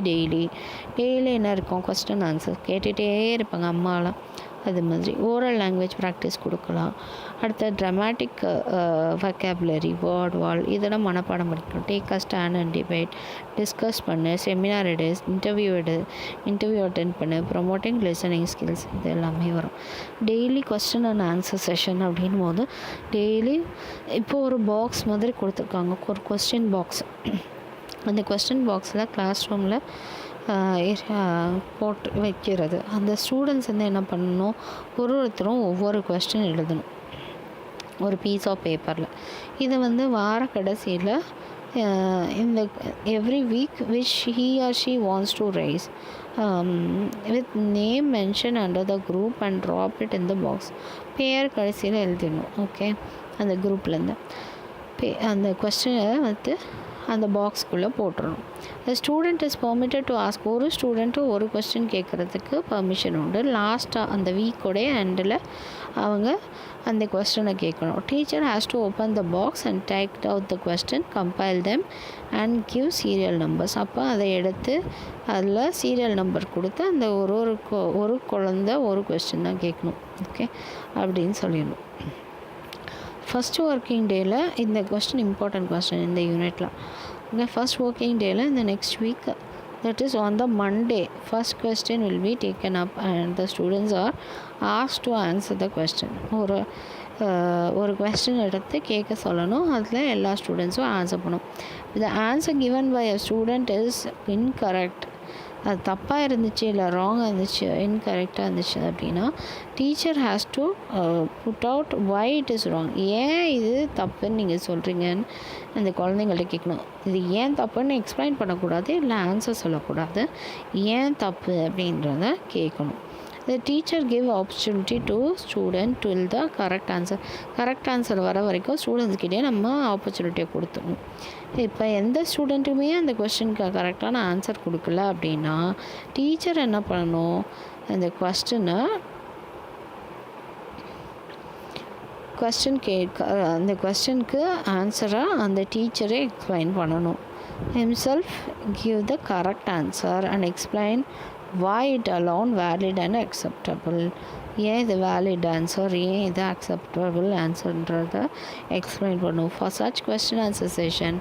என்ன இருக்கும், கொஸ்டின் ஆன்சர் கேட்டுகிட்டே இருப்பாங்க அம்மாலாம். அது மாதிரி ஓரல் லாங்குவேஜ் ப்ராக்டிஸ் கொடுக்கலாம். அடுத்த ட்ராமேட்டிக் வெக்காபுலரி, வேர்ட் வால் இதெல்லாம் மனப்பாடம் படிக்கணும். Take a stand and debate, discuss பண்ணு, செமினார் எடு, இன்டர்வியூ அட்டென்ட் பண்ணு, ப்ரொமோட்டிங் லிசனிங் ஸ்கில்ஸ், இது எல்லாமே வரும். Daily question and answer session அப்படின் போது டெய்லி இப்போது ஒரு பாக்ஸ் மாதிரி கொடுத்துருக்காங்க, ஒரு கொஸ்டின் பாக்ஸ். அந்த கொஸ்டின் பாக்ஸில் கிளாஸ் ரூமில் போட்டு வைக்கிறது. அந்த ஸ்டூடெண்ட்ஸ் வந்து என்ன பண்ணணும், ஒருத்தரும் ஒவ்வொரு கொஸ்டின் எழுதணும் ஒரு பீஸ் ஆஃப் பேப்பரில். இதை வந்து வார கடைசியில் இந்த every week which he or she wants to raise with name mention under the group and drop it in the box. பேர் கடைசியில் எழுதிடணும். ஓகே, அந்த குரூப்லேருந்து அந்த கொஸ்டினை வந்து அந்த பாக்ஸ்குள்ளே போட்டுடணும். The student is permitted to ask. ஒரு ஸ்டூடெண்ட்டு ஒரு கொஸ்டின் கேட்குறதுக்கு பர்மிஷன் உண்டு. லாஸ்ட்டாக அந்த வீக்கோடைய எண்டில் அவங்க அந்த கொஸ்டினை கேட்கணும். Teacher has to open the box and take out the question, compile them and give serial numbers. அப்போ அதை எடுத்து அதில் சீரியல் நம்பர் கொடுத்து அந்த ஒரு குழந்தை ஒரு கொஸ்டின் தான் கேட்கணும். ஓகே அப்படின்னு சொல்லிடணும். ஃபஸ்ட்டு ஒர்க்கிங் டேயில் இந்த கொஸ்டின் இம்பார்ட்டன்ட் கொஸ்டின் இந்த யூனிட்டில். ஓகே, ஃபஸ்ட் ஒர்க்கிங் டேயில் இந்த next week, that is on the Monday, first question will be taken up and the students are asked to answer the question. ஒரு question எடுத்து கேட்க சொல்லணும், அதில் எல்லா ஸ்டூடெண்ட்ஸும் ஆன்சர் பண்ணணும். the answer given by a student is incorrect, அது தப்பாக இருந்துச்சு இல்லை ராங்காக இருந்துச்சு இன்கரெக்டாக இருந்துச்சு அப்படின்னா teacher has to put out why it is wrong. ஏன் இது தப்புன்னு நீங்கள் சொல்கிறீங்கன்னு அந்த குழந்தைங்கள்ட்ட கேட்கணும். இது ஏன் தப்புன்னு எக்ஸ்பிளைன் பண்ணக்கூடாது, இல்லை ஆன்சர் சொல்லக்கூடாது, ஏன் தப்பு அப்படின்றத கேட்கணும். The teacher give opportunity to student till the correct answer. Correct answer வர வரைக்கும் ஸ்டூடெண்ட்ஸ்கிட்டே நம்ம ஆப்பர்ச்சுனிட்டியை கொடுத்துடணும். இப்போ எந்த ஸ்டூடெண்ட்டுமே அந்த கொஸ்டினுக்கு கரெக்டான ஆன்சர் கொடுக்கல அப்படின்னா டீச்சர் என்ன பண்ணணும், அந்த அந்த கொஸ்டினுக்கு ஆன்சராக அந்த டீச்சரே எக்ஸ்பிளைன் பண்ணணும். himself give the correct answer and explain why it alone valid and acceptable. ஏன் இது வேலிட் ஆன்சர், ஏன் இது அக்செப்டபிள் ஆன்சர்ன்றதை எக்ஸ்பிளைன் பண்ணும். For such question answer session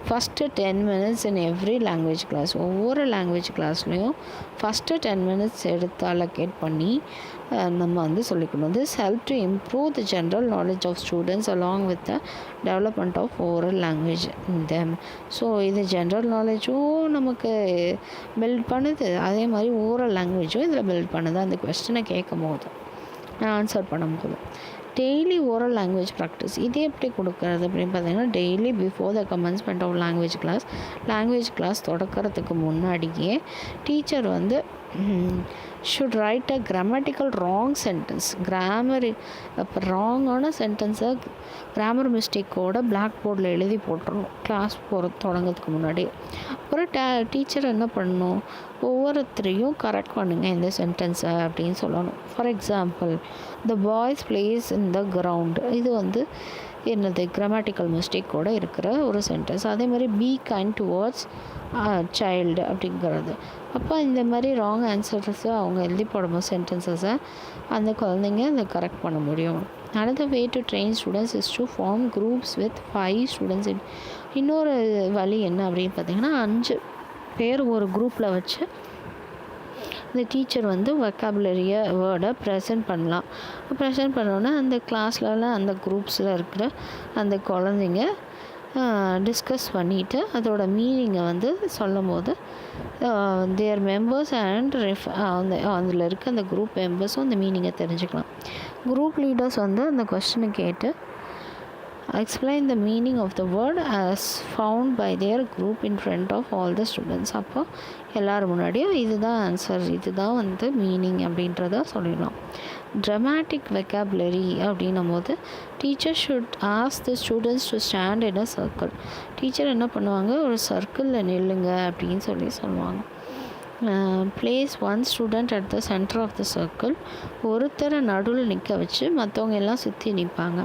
first 10 minutes in every language class. ஒவ்வொரு லாங்குவேஜ் கிளாஸ்லேயும் ஃபஸ்ட்டு 10 minutes எடுத்து allocate பண்ணி நம்ம வந்து சொல்லிக்கணும். This help to improve the general knowledge of students along with the development of oral language in them. So இது general நாலேஜும் நமக்கு பில்ட் பண்ணுது, அதே மாதிரி ஓரல் லாங்குவேஜும் இதில் பில்ட் பண்ணுது அந்த கொஸ்டினை கேட்கும் போது, ஆன்சர் பண்ணும்போது. டெய்லி ஓரல் லாங்குவேஜ் ப்ராக்டிஸ் இது எப்படி கொடுக்குறது அப்படின்னு பார்த்தீங்கன்னா, daily before the commencement of language class தொடக்கிறதுக்கு முன்னாடியே டீச்சர் வந்து should write a grammatical wrong sentence. அப்போ ராங்கான சென்டென்ஸை கிராமர் மிஸ்டேக்கோட பிளாக் போர்டில் எழுதி போட்டுடணும் கிளாஸ் தொடங்கிறதுக்கு முன்னாடி. அப்புறம் டீச்சர் என்ன பண்ணணும், ஒவ்வொருத்தரையும் கரெக்ட் பண்ணுங்கள் இந்த சென்டென்ஸை அப்படின்னு சொல்லணும். For example, the boys place in the ground, இது வந்து என்னது கிராமட்டிக்கல் மிஸ்டேக்கோடு இருக்கிற ஒரு சென்டென்ஸ். அதே மாதிரி பி கைண்ட் டுவர்ட்ஸ் சைல்டு அப்படிங்கிறது. அப்போ இந்த மாதிரி ராங் ஆன்சர்ஸை அவங்க எழுதி போடும்போது சென்டென்சஸை அந்த குழந்தைங்க அதை கரெக்ட் பண்ண முடியும். another way to train students is to form groups with 5 students. இன்னொரு வழி என்ன அப்படின்னு பார்த்தீங்கன்னா, 5 பேர் ஒரு குரூப்பில் வச்சு இந்த டீச்சர் வந்து வொக்காபுலரியை வேர்டை ப்ரெசென்ட் பண்ணலாம். ப்ரெசென்ட் பண்ணோன்னா அந்த கிளாஸ்லலாம் அந்த குரூப்ஸில் இருக்கிற அந்த குழந்தைங்க டிஸ்கஸ் பண்ணிவிட்டு அதோட மீனிங்கை வந்து சொல்லும் போது தேர் மெம்பர்ஸ் அண்ட் அதில் இருக்க அந்த குரூப் மெம்பர்ஸும் அந்த மீனிங்கை தெரிஞ்சுக்கலாம். குரூப் லீடர்ஸ் வந்து அந்த கொஸ்டினை கேட்டு explain the meaning of the word as found by their group in front of all the students. அப்போ எல்லோரும் முன்னாடியும் இதுதான் ஆன்சர், இதுதான் வந்து மீனிங் அப்படின்றத சொல்லிடலாம். dramatic vocabulary அப்படின்னும் போது teacher should ask the students to stand in a circle. Teacher என்ன பண்ணுவாங்க, ஒரு சர்க்கிளில் நில்லுங்க அப்படின்னு சொல்லுவாங்க. Place one student at the centre of the circle. ஒருத்தரை நடுவில் நிற்க வச்சு மற்றவங்க எல்லாம் சுற்றி நிற்பாங்க.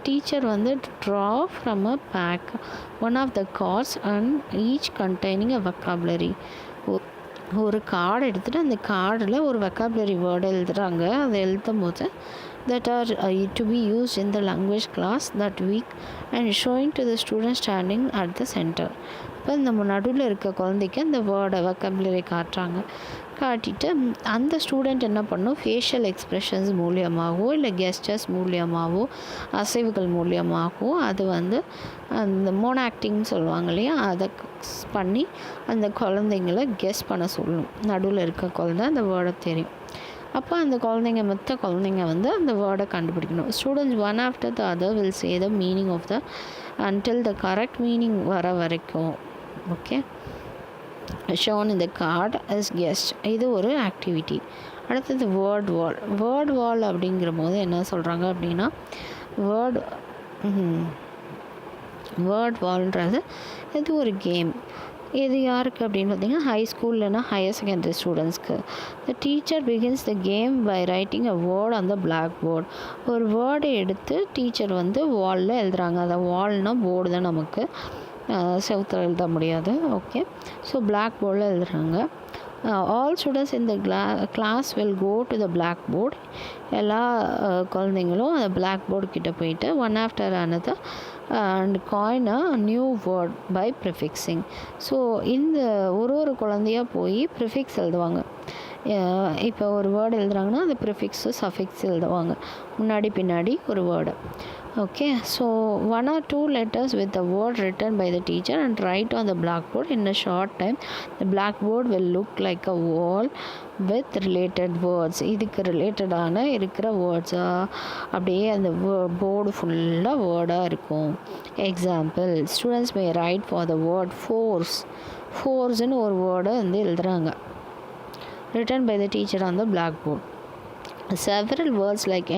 டீச்சர் வந்து draw from a bag one of the cards and each containing a vocabulary. ஒரு கார்டு எடுத்துகிட்டு அந்த கார்டில் ஒரு வொக்காபுலரி வேர்டு எழுதுகிறாங்க. அதை எழுதும் போது that are to be used in the language class that week and showing to the student standing at the center. இப்போ நம்ம நடுவில் இருக்க குழந்தைக்கு அந்த வேர்டை வொக்காபுலரி காட்டிட்டு அந்த ஸ்டூடெண்ட் என்ன பண்ணும், ஃபேஷியல் எக்ஸ்ப்ரெஷன்ஸ் மூலியமாகவோ இல்லை கெஸ்டர்ஸ் மூலியமாகவோ அசைவுகள் மூலியமாகவோ அது வந்து அந்த மோனாக்டிங்னு சொல்லுவாங்க இல்லையா, அதை பண்ணி அந்த குழந்தைங்கள கெஸ் பண்ண சொல்லணும். நடுவில் இருக்க குழந்தை அந்த வேர்டை தெரியும். அப்போ அந்த மற்ற குழந்தைங்க வந்து அந்த வேர்டை கண்டுபிடிக்கணும். Students one after the other will say the meaning of the until the correct meaning வர வரைக்கும். ஓகே, ஷோன் இந்த கார்டு இஸ் கெஸ்ட். இது ஒரு ஆக்டிவிட்டி. அடுத்தது வேர்ட் வால் அப்படிங்கிற போது என்ன சொல்கிறாங்க அப்படின்னா, வேர்ட் வால்ன்றது இது ஒரு கேம். இது யாருக்கு அப்படின்னு பார்த்தீங்கன்னா ஹை ஸ்கூல்லனா ஹையர் செகண்டரி ஸ்டூடெண்ட்ஸ்க்கு. The teacher begins the game by writing a word on the black board. ஒரு வேர்டை எடுத்து டீச்சர் வந்து வாலில் எழுதுகிறாங்க. அதை வால்னால் போர்டு தான், நமக்கு செவுத்தில் எழுத முடியாது. ஓகே, ஸோ பிளாக் போர்டில் எழுதுகிறாங்க. ஆல் ஸ்டூடெண்ட்ஸ் இந்த class will go to the black board. எல்லா குழந்தைங்களும் அந்த பிளாக் போர்டு கிட்டே போயிட்டு one after another and coin a new word by prefixing. So இந்த ஒரு குழந்தையாக போய் ப்ரிஃபிக்ஸ் எழுதுவாங்க. இப்போ ஒரு வேர்டு எழுதுகிறாங்கன்னா அந்த ப்ரிஃபிக்ஸு சஃபிக்ஸ் எழுதுவாங்க, முன்னாடி பின்னாடி ஒரு word. Okay, so 1 or 2 letters with the word written by the teacher and write on the blackboard. In a short time the blackboard will look like a wall with related words. இதுக்கு ரிலேட்டடான இருக்கிற வேர்ட்ஸாக அப்படியே அந்த board ஃபுல்லாக வேர்டாக இருக்கும். Example, students may write for the word ஃபோர்ஸ்ன்னு ஒரு வேர்டை வந்து எழுதுகிறாங்க. written by the teacher on the blackboard. Several words like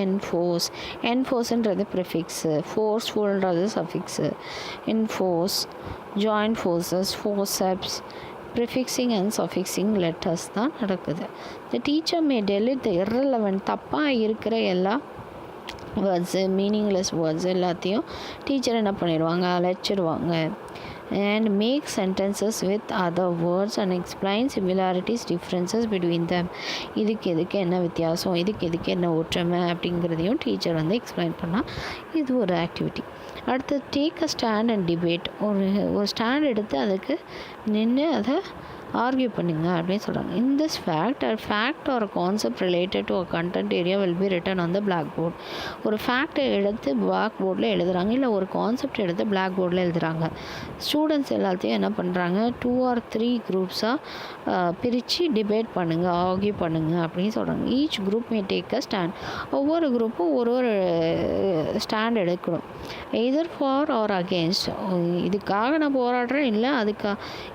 enforceன்றது prefix, forcefulன்றது suffix, enforce, join forces, forceps, prefixing and suffixing letters தான் நடக்குது. The teacher may delete the irrelevant தப்பாக இருக்கிற எல்லா வேர்ட்ஸு, மீனிங்லெஸ் வேர்ட்ஸ் எல்லாத்தையும் டீச்சர் என்ன பண்ணிடுவாங்க, அழைச்சிடுவாங்க. And make sentences with other words and explain similarities, differences between them. இதுக்கு என்ன வித்தியாசம், இதுக்கு என்ன ஒற்றுமை அப்படிங்கிறதையும் டீச்சர் வந்து எக்ஸ்பிளைன் பண்ணால் இது ஒரு ஆக்டிவிட்டி. அடுத்து take a stand and debate. ஒரு ஸ்டாண்ட் எடுத்து அதுக்கு நின்று அதை ஆர்கியூ பண்ணுங்க அப்படின்னு சொல்கிறாங்க. In this fact or concept related to a content area will be written on the blackboard. ஒரு ஃபேக்டை எடுத்து பிளாக் போர்டில் எழுதுகிறாங்க, இல்லை ஒரு கான்செப்ட் எடுத்து பிளாக் போர்டில் எழுதுகிறாங்க. ஸ்டூடெண்ட்ஸ் எல்லாத்தையும் என்ன பண்ணுறாங்க, 2 or 3 குரூப்ஸாக பிரித்து டிபேட் பண்ணுங்கள், ஆர்கியூ பண்ணுங்கள் அப்படின்னு சொல்கிறாங்க. Each group may take a stand. ஒவ்வொரு குரூப்பும் ஒரு ஸ்டாண்ட் எடுக்கணும். Either for or against. இதுக்காக நான் போராடுறேன்,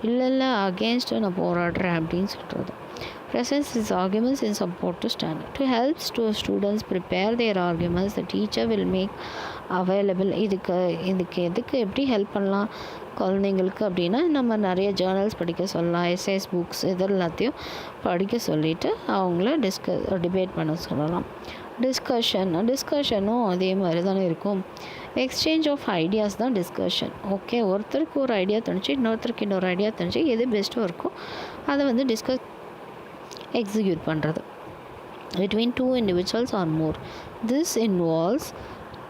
இல்லை அகேன்ஸ்ட்டு நான் போராடுறேன் அப்படின்னு சொல்கிறது. Presents his arguments in support to stand. To help students prepare their arguments, the teacher will make available. இதுக்கு எப்படி ஹெல்ப் பண்ணலாம் குழந்தைங்களுக்கு அப்படின்னா, நம்ம நிறைய ஜேர்னல்ஸ் படிக்க சொல்லலாம், எஸ்ஏஸ் புக்ஸ் இதெல்லாத்தையும் படிக்க சொல்லிவிட்டு அவங்கள டிபேட் பண்ண சொல்லலாம். டிஸ்கஷனும் அதே மாதிரி தானே இருக்கும். எக்ஸ்சேஞ்ச் ஆஃப் ஐடியாஸ் தான் டிஸ்கஷன். ஓகே, ஒருத்தருக்கு ஒரு ஐடியா தோணுச்சு, இன்னொருத்தருக்கு இன்னொரு ஐடியா தோணுச்சு, எது பெஸ்ட்டோ இருக்கோ அதை வந்து எக்ஸிக்யூட் பண்ணுறது between 2 individuals or more. This involves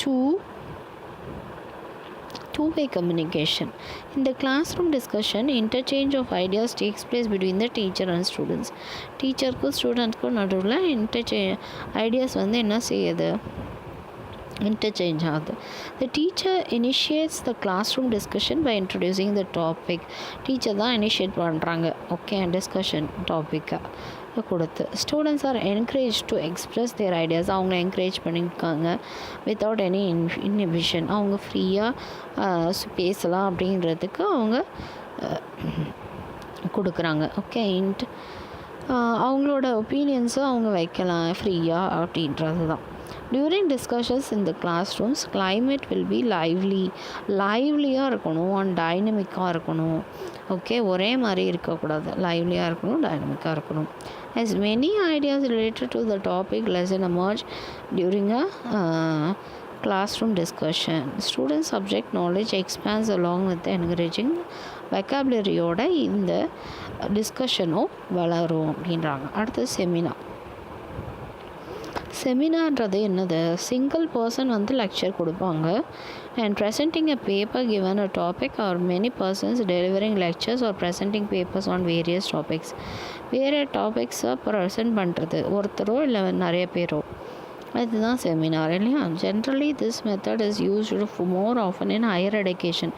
two-way communication. In the classroom discussion, interchange of ideas takes place between the teacher and students. டீச்சருக்கும் ஸ்டூடெண்ட்ஸ்க்கும் நடுவில் ஐடியாஸ் வந்து என்ன செய்யுது, interchange ஆகுது. The teacher initiates the classroom discussion by introducing the topic. Teacher தான் initiate பண்ணுறாங்க. Okay, discussion டாப்பிக்கை கொடுத்து students are encourage to express their ideas. அவங்க என்கரேஜ் பண்ணியிருக்காங்க வித்தவுட் எனி இன்ஹிபிஷன். அவங்க ஃப்ரீயாக பேசலாம் அப்படின்றதுக்கு அவங்க கொடுக்குறாங்க. ஓகே, அவங்களோட ஒப்பீனியன்ஸை அவங்க வைக்கலாம் ஃப்ரீயாக அப்படின்றது தான். During discussions in the classrooms, climate will be லைவ்லியாக இருக்கணும் அண்ட் டைனமிக்காக இருக்கணும். ஓகே, ஒரே மாதிரி இருக்கக்கூடாது, லைவ்லியாக இருக்கணும், டைனமிக்காக இருக்கணும். As many ideas related to the topic lesson emerge during a classroom discussion, student subject knowledge expands along with encouraging vocabularyயோட இந்த டிஸ்கஷனும் வளரும் அப்படின்றாங்க. அடுத்தது செமினார்ன்றது என்னது, சிங்கிள் பர்சன் வந்து லெக்சர் கொடுப்பாங்க. And presenting a paper given a topic or many persons delivering lectures or presenting papers on various topics. வேறு டாபிக்ஸை ப்ரெசென்ட் பண்ணுறது ஒருத்தரோ இல்லை நிறைய பேரோ, அதுதான் செமினார் இல்லையா. Generally this method is used more often in higher education.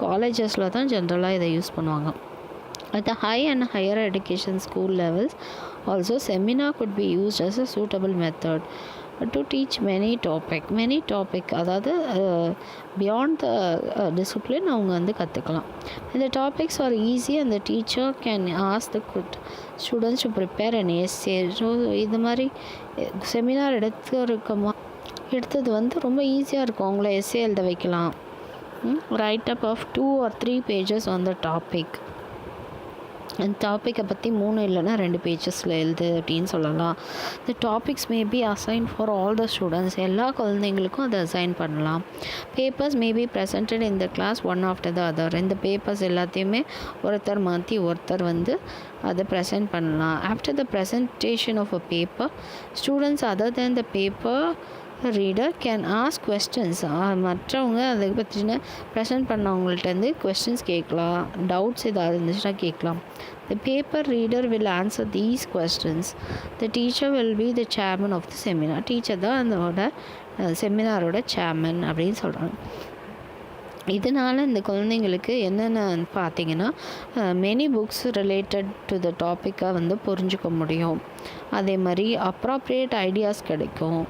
காலேஜஸில் தான் ஜென்ரலாக இதை யூஸ் பண்ணுவாங்க. At the high and higher education school levels, also seminar could be used as a suitable method to teach many topic அதாவது beyond the discipline அவங்க வந்து கற்றுக்கலாம். The topics are easy and the teacher can ask the students to prepare an essay. So இது மாதிரி seminar எடுத்தது வந்து ரொம்ப ஈஸியாக இருக்கும். அவங்கள எஸ்ஸே எழுத வைக்கலாம். Write up of 2 or 3 pages on the topic. அந்த டாப்பிக்கை பற்றி 3 இல்லைனா 2 பேஜஸில் எழுது அப்படின்னு சொல்லலாம். The topics may be assign for all the students. எல்லா குழந்தைங்களுக்கும் அதை அசைன் பண்ணலாம். Papers may be presented in the class one after the other. இந்த பேப்பர்ஸ் எல்லாத்தையுமே ஒருத்தர் மாற்றி ஒருத்தர் வந்து அதை ப்ரெசென்ட் பண்ணலாம். After the presentation of a paper, students other than the paper reader can ask questions. மற்றவங்க அதை பற்றின ப்ரெசென்ட் பண்ணவங்கள்ட்டேருந்து கொஸ்டின்ஸ் கேட்கலாம், டவுட்ஸ் ஏதாவது இருந்துச்சுன்னா கேட்கலாம். The paper reader will answer these questions. The teacher will be the chairman of the seminar. Teacher தான் அதோட செமினாரோட சேர்மன் அப்படின்னு சொல்கிறாங்க. இதனால் இந்த குழந்தைங்களுக்கு என்னென்ன பார்த்தீங்கன்னா, many books related to the டாப்பிக்கை வந்து புரிஞ்சுக்க முடியும். அதே மாதிரி அப்ராப்ரியேட் ஐடியாஸ் கிடைக்கும்.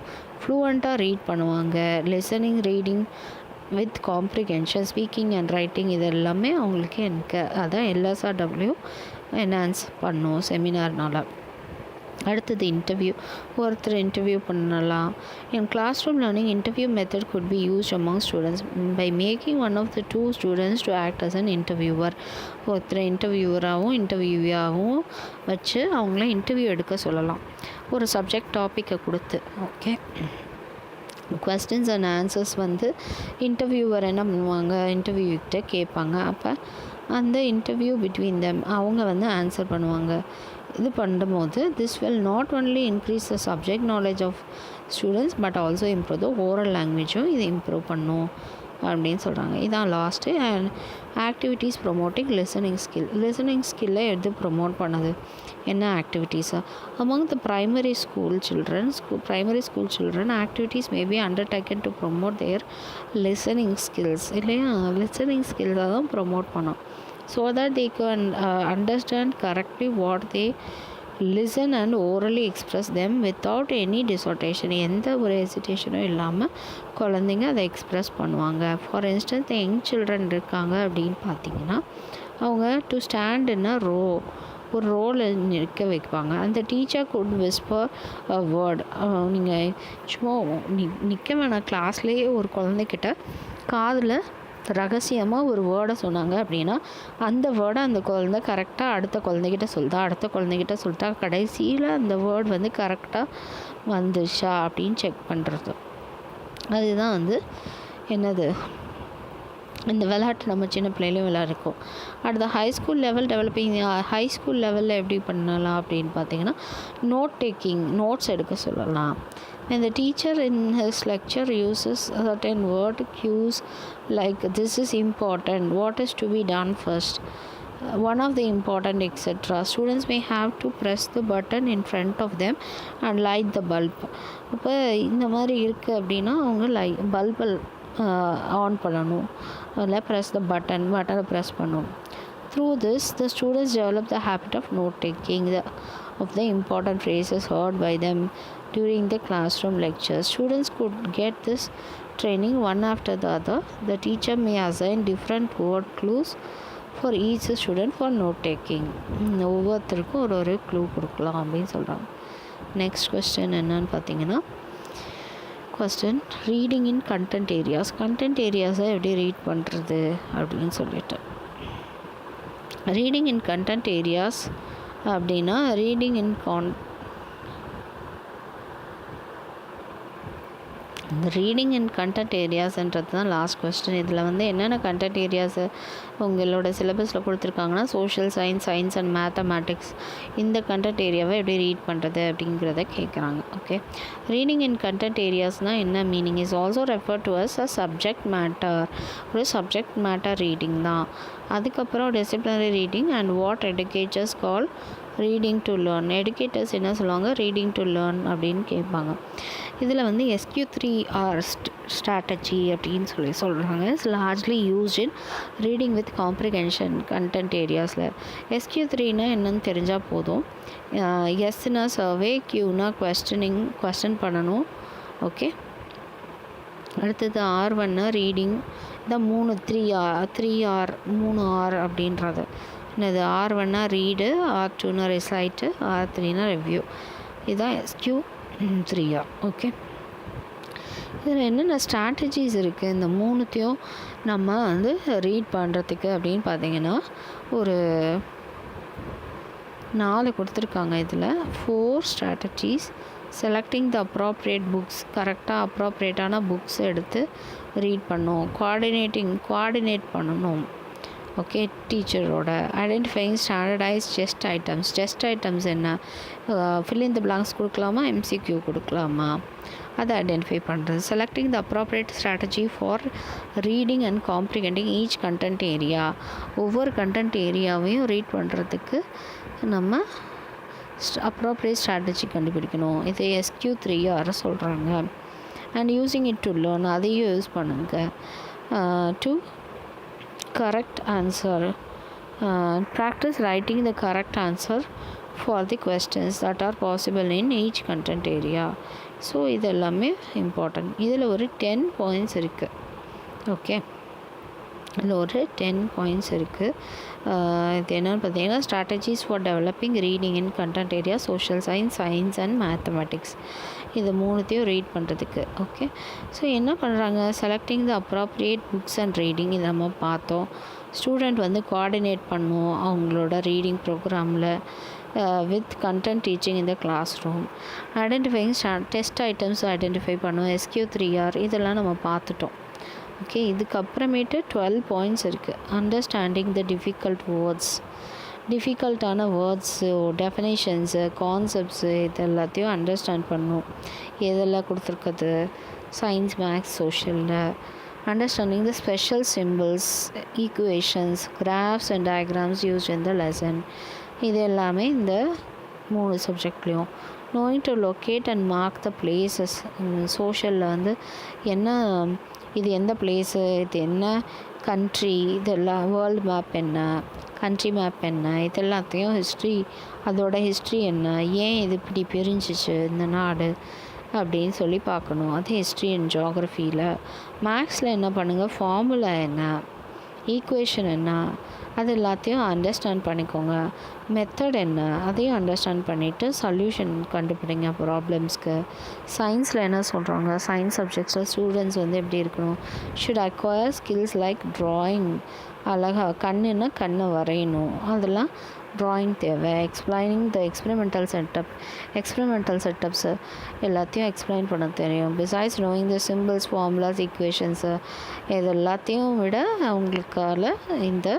ஃப்ளூவண்ட்டாக ரீட் பண்ணுவாங்க. Listening, reading with comprehension, speaking and writing இது எல்லாமே அவங்களுக்கு அதான் LSRW என்ஹான்ஸ் பண்ணும் செமினார்னால். அடுத்தது இன்டர்வியூ. ஒருத்தர் இன்டர்வியூ பண்ணலாம். In classroom learning, interview method could be used among students by making one of the two students to act as an interviewer. ஒருத்தர் இன்டர்வியூவராகவும் இன்டர்வியூவாகவும் வச்சு அவங்கள இன்டர்வியூ எடுக்க சொல்லலாம், ஒரு சப்ஜெக்ட் டாப்பிக்கை கொடுத்து. ஓகே, கொஸ்டின்ஸ் அண்ட் ஆன்சர்ஸ் வந்து இன்டர்வியூவர் என்ன பண்ணுவாங்க, இன்டர்வியூக்கிட்ட கேட்பாங்க. அப்போ அந்த இன்டர்வியூ பிட்வீன் தெம் அவங்க வந்து ஆன்சர் பண்ணுவாங்க. இது பண்ணும்போது this will not only increase the subject knowledge of students but also improve the oral லாங்குவேஜும் இது இம்ப்ரூவ் பண்ணும் அப்படின்னு சொல்கிறாங்க. இதான் last. And activities promoting listening skill. Listening ஸ்கில்லை எது ப்ரொமோட் பண்ணுது, என்ன ஆக்டிவிட்டீஸாக? Among the primary school children activities may be undertaken to promote their listening skills. இல்லையா, லிசனிங் ஸ்கில்ஸை தான் ப்ரொமோட் பண்ணோம். So that they can understand correctly what they listen and orally express them without any dissertation. எந்த ஒரு ஹெசிடேஷனும் இல்லாமல் குழந்தைங்க அதை express பண்ணுவாங்க. For instance young children இருக்காங்க அப்படின்னு பார்த்தீங்கன்னா அவங்க to stand in a row, ஒரு ரோவில் நிற்க வைப்பாங்க. அந்த teacher could whisper a word. நீங்கள் சும்மா நிற்க வேணாம், கிளாஸ்லேயே ஒரு குழந்தைக்கிட்ட காதில் ரகசியமாக ஒரு வேர்டை சொன்னாங்க அப்படின்னா அந்த வேர்டை அந்த குழந்தை கரெக்டாக அடுத்த குழந்தைகிட்ட சொல்லிட்டா கடைசியில் அந்த வேர்டு வந்து கரெக்டாக வந்துச்சா அப்படின்னு செக் பண்ணுறது. அதுதான் வந்து என்னது, இந்த விளையாட்டு நம்ம சின்ன பிள்ளையிலையும் விளையாடிருக்கோம். அடுத்த high school level developing. High school லெவலில் எப்படி பண்ணலாம் அப்படின்னு பார்த்தீங்கன்னா நோட் டேக்கிங், நோட்ஸ் எடுக்க சொல்லலாம். When the teacher in his lecture uses certain word cues like this is important, what is to be done first, one of the important, etc. Students may have to press the button in front of them and light the bulb. இப்போ இந்த மாதிரி இருக்குது அப்படின்னா அவங்க பல்பை on பண்ணணும், அதில் press the பட்டனை ப்ரெஸ் பண்ணணும். Through this, the students develop the habit of note taking of the important phrases heard by them during the classroom lectures. Students could get this training one after the other. The teacher may assign different word clues for each student for note taking. ஒவ்வொருத்தருக்கும் ஒரு clue கொடுக்கலாம் அப்படின்னு சொல்கிறாங்க. Next question என்னன்னு பார்த்தீங்கன்னா question reading in content areas. Content ஏரியாஸை எப்படி read பண்ணுறது அப்படின்னு சொல்லிட்டு, ரீடிங் இன் கண்டென்ட் ஏரியாஸ் அப்படின்னா reading in reading in content ஏரியாஸ்ன்றது தான் லாஸ்ட் கொஸ்டின். இதில் வந்து என்னென்ன கண்டென்ட் ஏரியாஸு உங்களோட சிலபஸில் கொடுத்துருக்காங்கன்னா சோஷியல் சயின்ஸ் அண்ட் மேத்தமேட்டிக்ஸ், இந்த கண்டென்ட் ஏரியாவை எப்படி ரீட் பண்ணுறது அப்படிங்கிறத கேட்குறாங்க. ஓகே, ரீடிங் இன் கண்டென்ட் ஏரியாஸ்னால் என்ன meaning? Is also refer to as a subject matter, ஒரு சப்ஜெக்ட் மேட்டர் ரீடிங் தான். அதுக்கப்புறம் disciplinary reading and what educators call reading to learn. Educators என்ன சொல்லுவாங்க, ரீடிங் டு லேர்ன் அப்படின்னு கேட்பாங்க. இதில் வந்து SQ3R ஸ்ட்ராட்டஜி அப்படின்னு சொல்கிறாங்க. It's largely used in reading with comprehension content ஏரியாஸில். SQ3னா என்னன்னு தெரிஞ்சால் போதும். எஸ்னா சர்வே, Qனா கொஸ்டின் பண்ணணும். ஓகே, அடுத்தது R1னா ரீடிங். இந்த 3R அப்படின்றது என்னது, R1னா ரீடு, R2னா ரிசைட்டு, R3னா ரிவ்யூ. இதுதான் SQ3R. ஓகே, இதில் என்னென்ன ஸ்ட்ராட்டஜிஸ் இருக்குது இந்த மூணுத்தையும் நம்ம வந்து ரீட் பண்ணுறதுக்கு அப்படின்னு பார்த்தீங்கன்னா ஒரு 4 கொடுத்துருக்காங்க. இதில் 4 strategies. Selecting the appropriate books, கரெக்டாக அப்ராப்ரியேட்டான புக்ஸ் எடுத்து ரீட் பண்ணணும். கோஆர்டினேட் பண்ணணும். ஓகே, டீச்சரோட. ஐடென்டிஃபைங் ஸ்டாண்டர்டைஸ் டெஸ்ட் ஐட்டம்ஸ் என்ன, ஃபில் இன் த பிளாங்க்ஸ் கொடுக்கலாமா, MCQ கொடுக்கலாமா, அதை ஐடென்டிஃபை பண்ணுறது. Selecting the appropriate strategy for reading and comprehending each content area. ஒவ்வொரு கண்டென்ட் ஏரியாவையும் ரீட் பண்ணுறதுக்கு நம்ம அப்ராப்ரியேட் ஸ்ட்ராட்டஜி கண்டுபிடிக்கணும். இதை SQ3R சொல்கிறாங்க. And using it to learn, அதையும் யூஸ் பண்ணுங்க. To correct answer, practice writing the correct answer for the questions that are possible in each content area. So இது எல்லாமே இம்பார்ட்டன்ட். இதில் ஒரு 10 பாயிண்ட்ஸ் இருக்குது. ஓகே, இதில் ஒரு 10 பாயிண்ட்ஸ் இருக்குது. இது என்னென்னு பார்த்தீங்கன்னா, strategies for developing reading in content area, social science, science and mathematics. இது மூணுத்தையும் ரீட் பண்ணுறதுக்கு. ஓகே, ஸோ என்ன பண்ணுறாங்க, selecting the appropriate books and reading, இதை நம்ம பார்த்தோம். ஸ்டூடெண்ட் வந்து கோஆர்டினேட் பண்ணும் அவங்களோட ரீடிங் ப்ரோக்ராமில் வித் கண்டென்ட் டீச்சிங் இந்த classroom. Identifying test items identify பண்ணும். SQ3R இதெல்லாம் நம்ம பார்த்துட்டோம். ஓகே, இதுக்கப்புறமேட்டு 12 பாயிண்ட்ஸ் இருக்குது. அண்டர்ஸ்டாண்டிங் த டிஃபிகல்ட் வேர்ட்ஸ், டிஃபிகல்ட்டான வேர்ட்ஸு, டெஃபினேஷன்ஸு, கான்செப்ட்ஸு இது எல்லாத்தையும் அண்டர்ஸ்டாண்ட் பண்ணணும். எதெல்லாம் கொடுத்துருக்குது சயின்ஸ், மேக்ஸ், சோஷியலில். Understanding the special symbols, equations, graphs and diagrams used in the lesson. இது எல்லாமே இந்த 3 சப்ஜெக்ட்லேயும். Knowing to locate and mark the places. சோஷியலில் வந்து என்ன, இது எந்த பிளேஸு, இது என்ன கண்ட்ரி, இதெல்லாம் வேர்ல்டு மேப் என்ன, கண்ட்ரி மேப் என்ன, இது எல்லாத்தையும் ஹிஸ்ட்ரி, அதோட ஹிஸ்ட்ரி என்ன, ஏன் இது இப்படி பிரிஞ்சிச்சு இந்த நாடு அப்படின்னு சொல்லி பார்க்கணும். அது ஹிஸ்ட்ரி அண்ட் ஜியாகிரஃபியில். மேக்ஸில் என்ன பண்ணுங்கள், ஃபார்முலா என்ன, ஈக்குவேஷன் என்ன, அது எல்லாத்தையும் அண்டர்ஸ்டாண்ட் பண்ணிக்கோங்க. மெத்தட் என்ன, அதையும் அண்டர்ஸ்டாண்ட் பண்ணிவிட்டு சொல்யூஷன் கண்டுபிடிங்க ப்ராப்ளம்ஸ்க்கு. சயின்ஸில் என்ன சொல்கிறாங்க, சயின்ஸ் சப்ஜெக்ட்ஸில் ஸ்டூடெண்ட்ஸ் வந்து எப்படி இருக்கணும், should acquire skills like drawing, அழகாக கண்ணுன்னா கண்ணை வரையணும், அதெல்லாம் ட்ராயிங் தேவை. எக்ஸ்பிளைனிங் த எக்ஸ்பெரிமெண்டல் செட்டப்ஸு எல்லாத்தையும் எக்ஸ்பிளைன் பண்ண தெரியும். பிசைட்ஸ் நோயிங் த சிம்பிள்ஸ், ஃபார்முலாஸ், ஈக்குவேஷன்ஸு இது எல்லாத்தையும் விட அவங்களுக்கால இந்த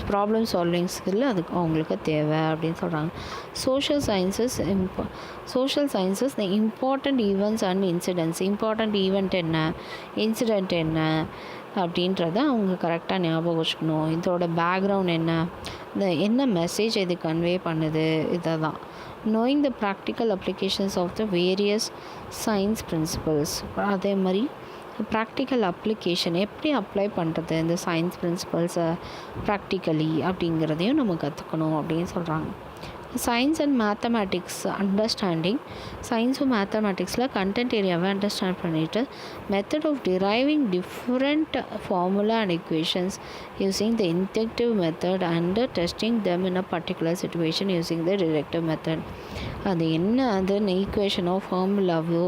ப்ராப்ளம் சால்விங் ஸ்கில் அதுக்கு அவங்களுக்கு தேவை அப்படின்னு சொல்கிறாங்க. Social sciences the important events and incidents. Important event என்ன, இன்சிடெண்ட் என்ன அப்படின்றத அவங்க கரெக்டாக ஞாபகம் வச்சுக்கணும். இதோட பேக்ரவுண்ட் என்ன, இந்த என்ன மெசேஜ் இது கன்வே பண்ணுது, இதை தான். Knowing the practical applications of the various science principles. அதே மாதிரி ப்ராக்டிக்கல் அப்ளிகேஷன் எப்படி அப்ளை பண்ணுறது இந்த சயின்ஸ் பிரின்சிபல்ஸை ப்ராக்டிக்கலி அப்படிங்கிறதையும் நம்ம கற்றுக்கணும் அப்படின்னு சொல்கிறாங்க. Science and mathematics understanding. சயின்ஸும் மேத்தமேட்டிக்ஸில் கண்டென்ட் ஏரியாவை அண்டர்ஸ்டாண்ட் பண்ணிவிட்டு method of deriving different formula and equations using the inductive method and testing them in a particular situation using the deductive method. அது என்ன, அது ஈக்குவேஷனோ ஃபார்முலாவோ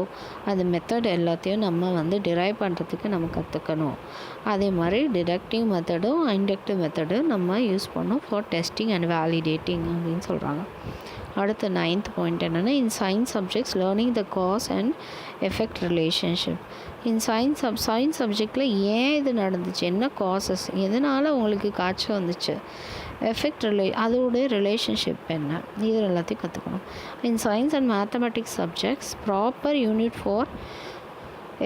அந்த மெத்தட் எல்லாத்தையும் நம்ம வந்து டிரைவ் பண்ணுறதுக்கு நம்ம கற்றுக்கணும். அதே மாதிரி டிடக்டிவ் மெத்தடும் இண்டக்டிவ் மெத்தடும் நம்ம யூஸ் பண்ணோம் ஃபார் டெஸ்டிங் அண்ட் வேலிடேட்டிங் அப்படின்னு சொல்கிறாங்க. அடுத்த 9th பாயிண்ட் என்னென்னா, in science subjects learning the cause and effect relationship. In science சப்ஜெக்டில் ஏன் இது நடந்துச்சு, என்ன காசஸ், எதனால் உங்களுக்கு காய்ச்சல் வந்துச்சு, எஃபெக்ட் அதோட ரிலேஷன்ஷிப் என்ன, இது எல்லாத்தையும் கற்றுக்கணும். இன் science and mathematics subjects proper unit for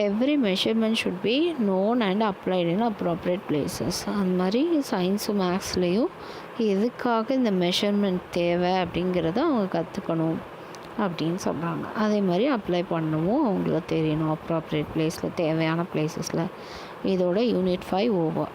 every measurement should be known and applied in appropriate places. அந்த மாதிரி சயின்ஸும் மேக்ஸ்லேயும் எதுக்காக இந்த மெஷர்மெண்ட் தேவை அப்படிங்கிறத அவங்க கற்றுக்கணும் அப்படின்னு சொல்கிறாங்க. அதே மாதிரி அப்ளை பண்ணவும் அவங்களுக்கு தெரியணும் அப்ராப்ரியேட் பிளேஸில், தேவையான பிளேசஸில். இதோட Unit 5 ஓவர்.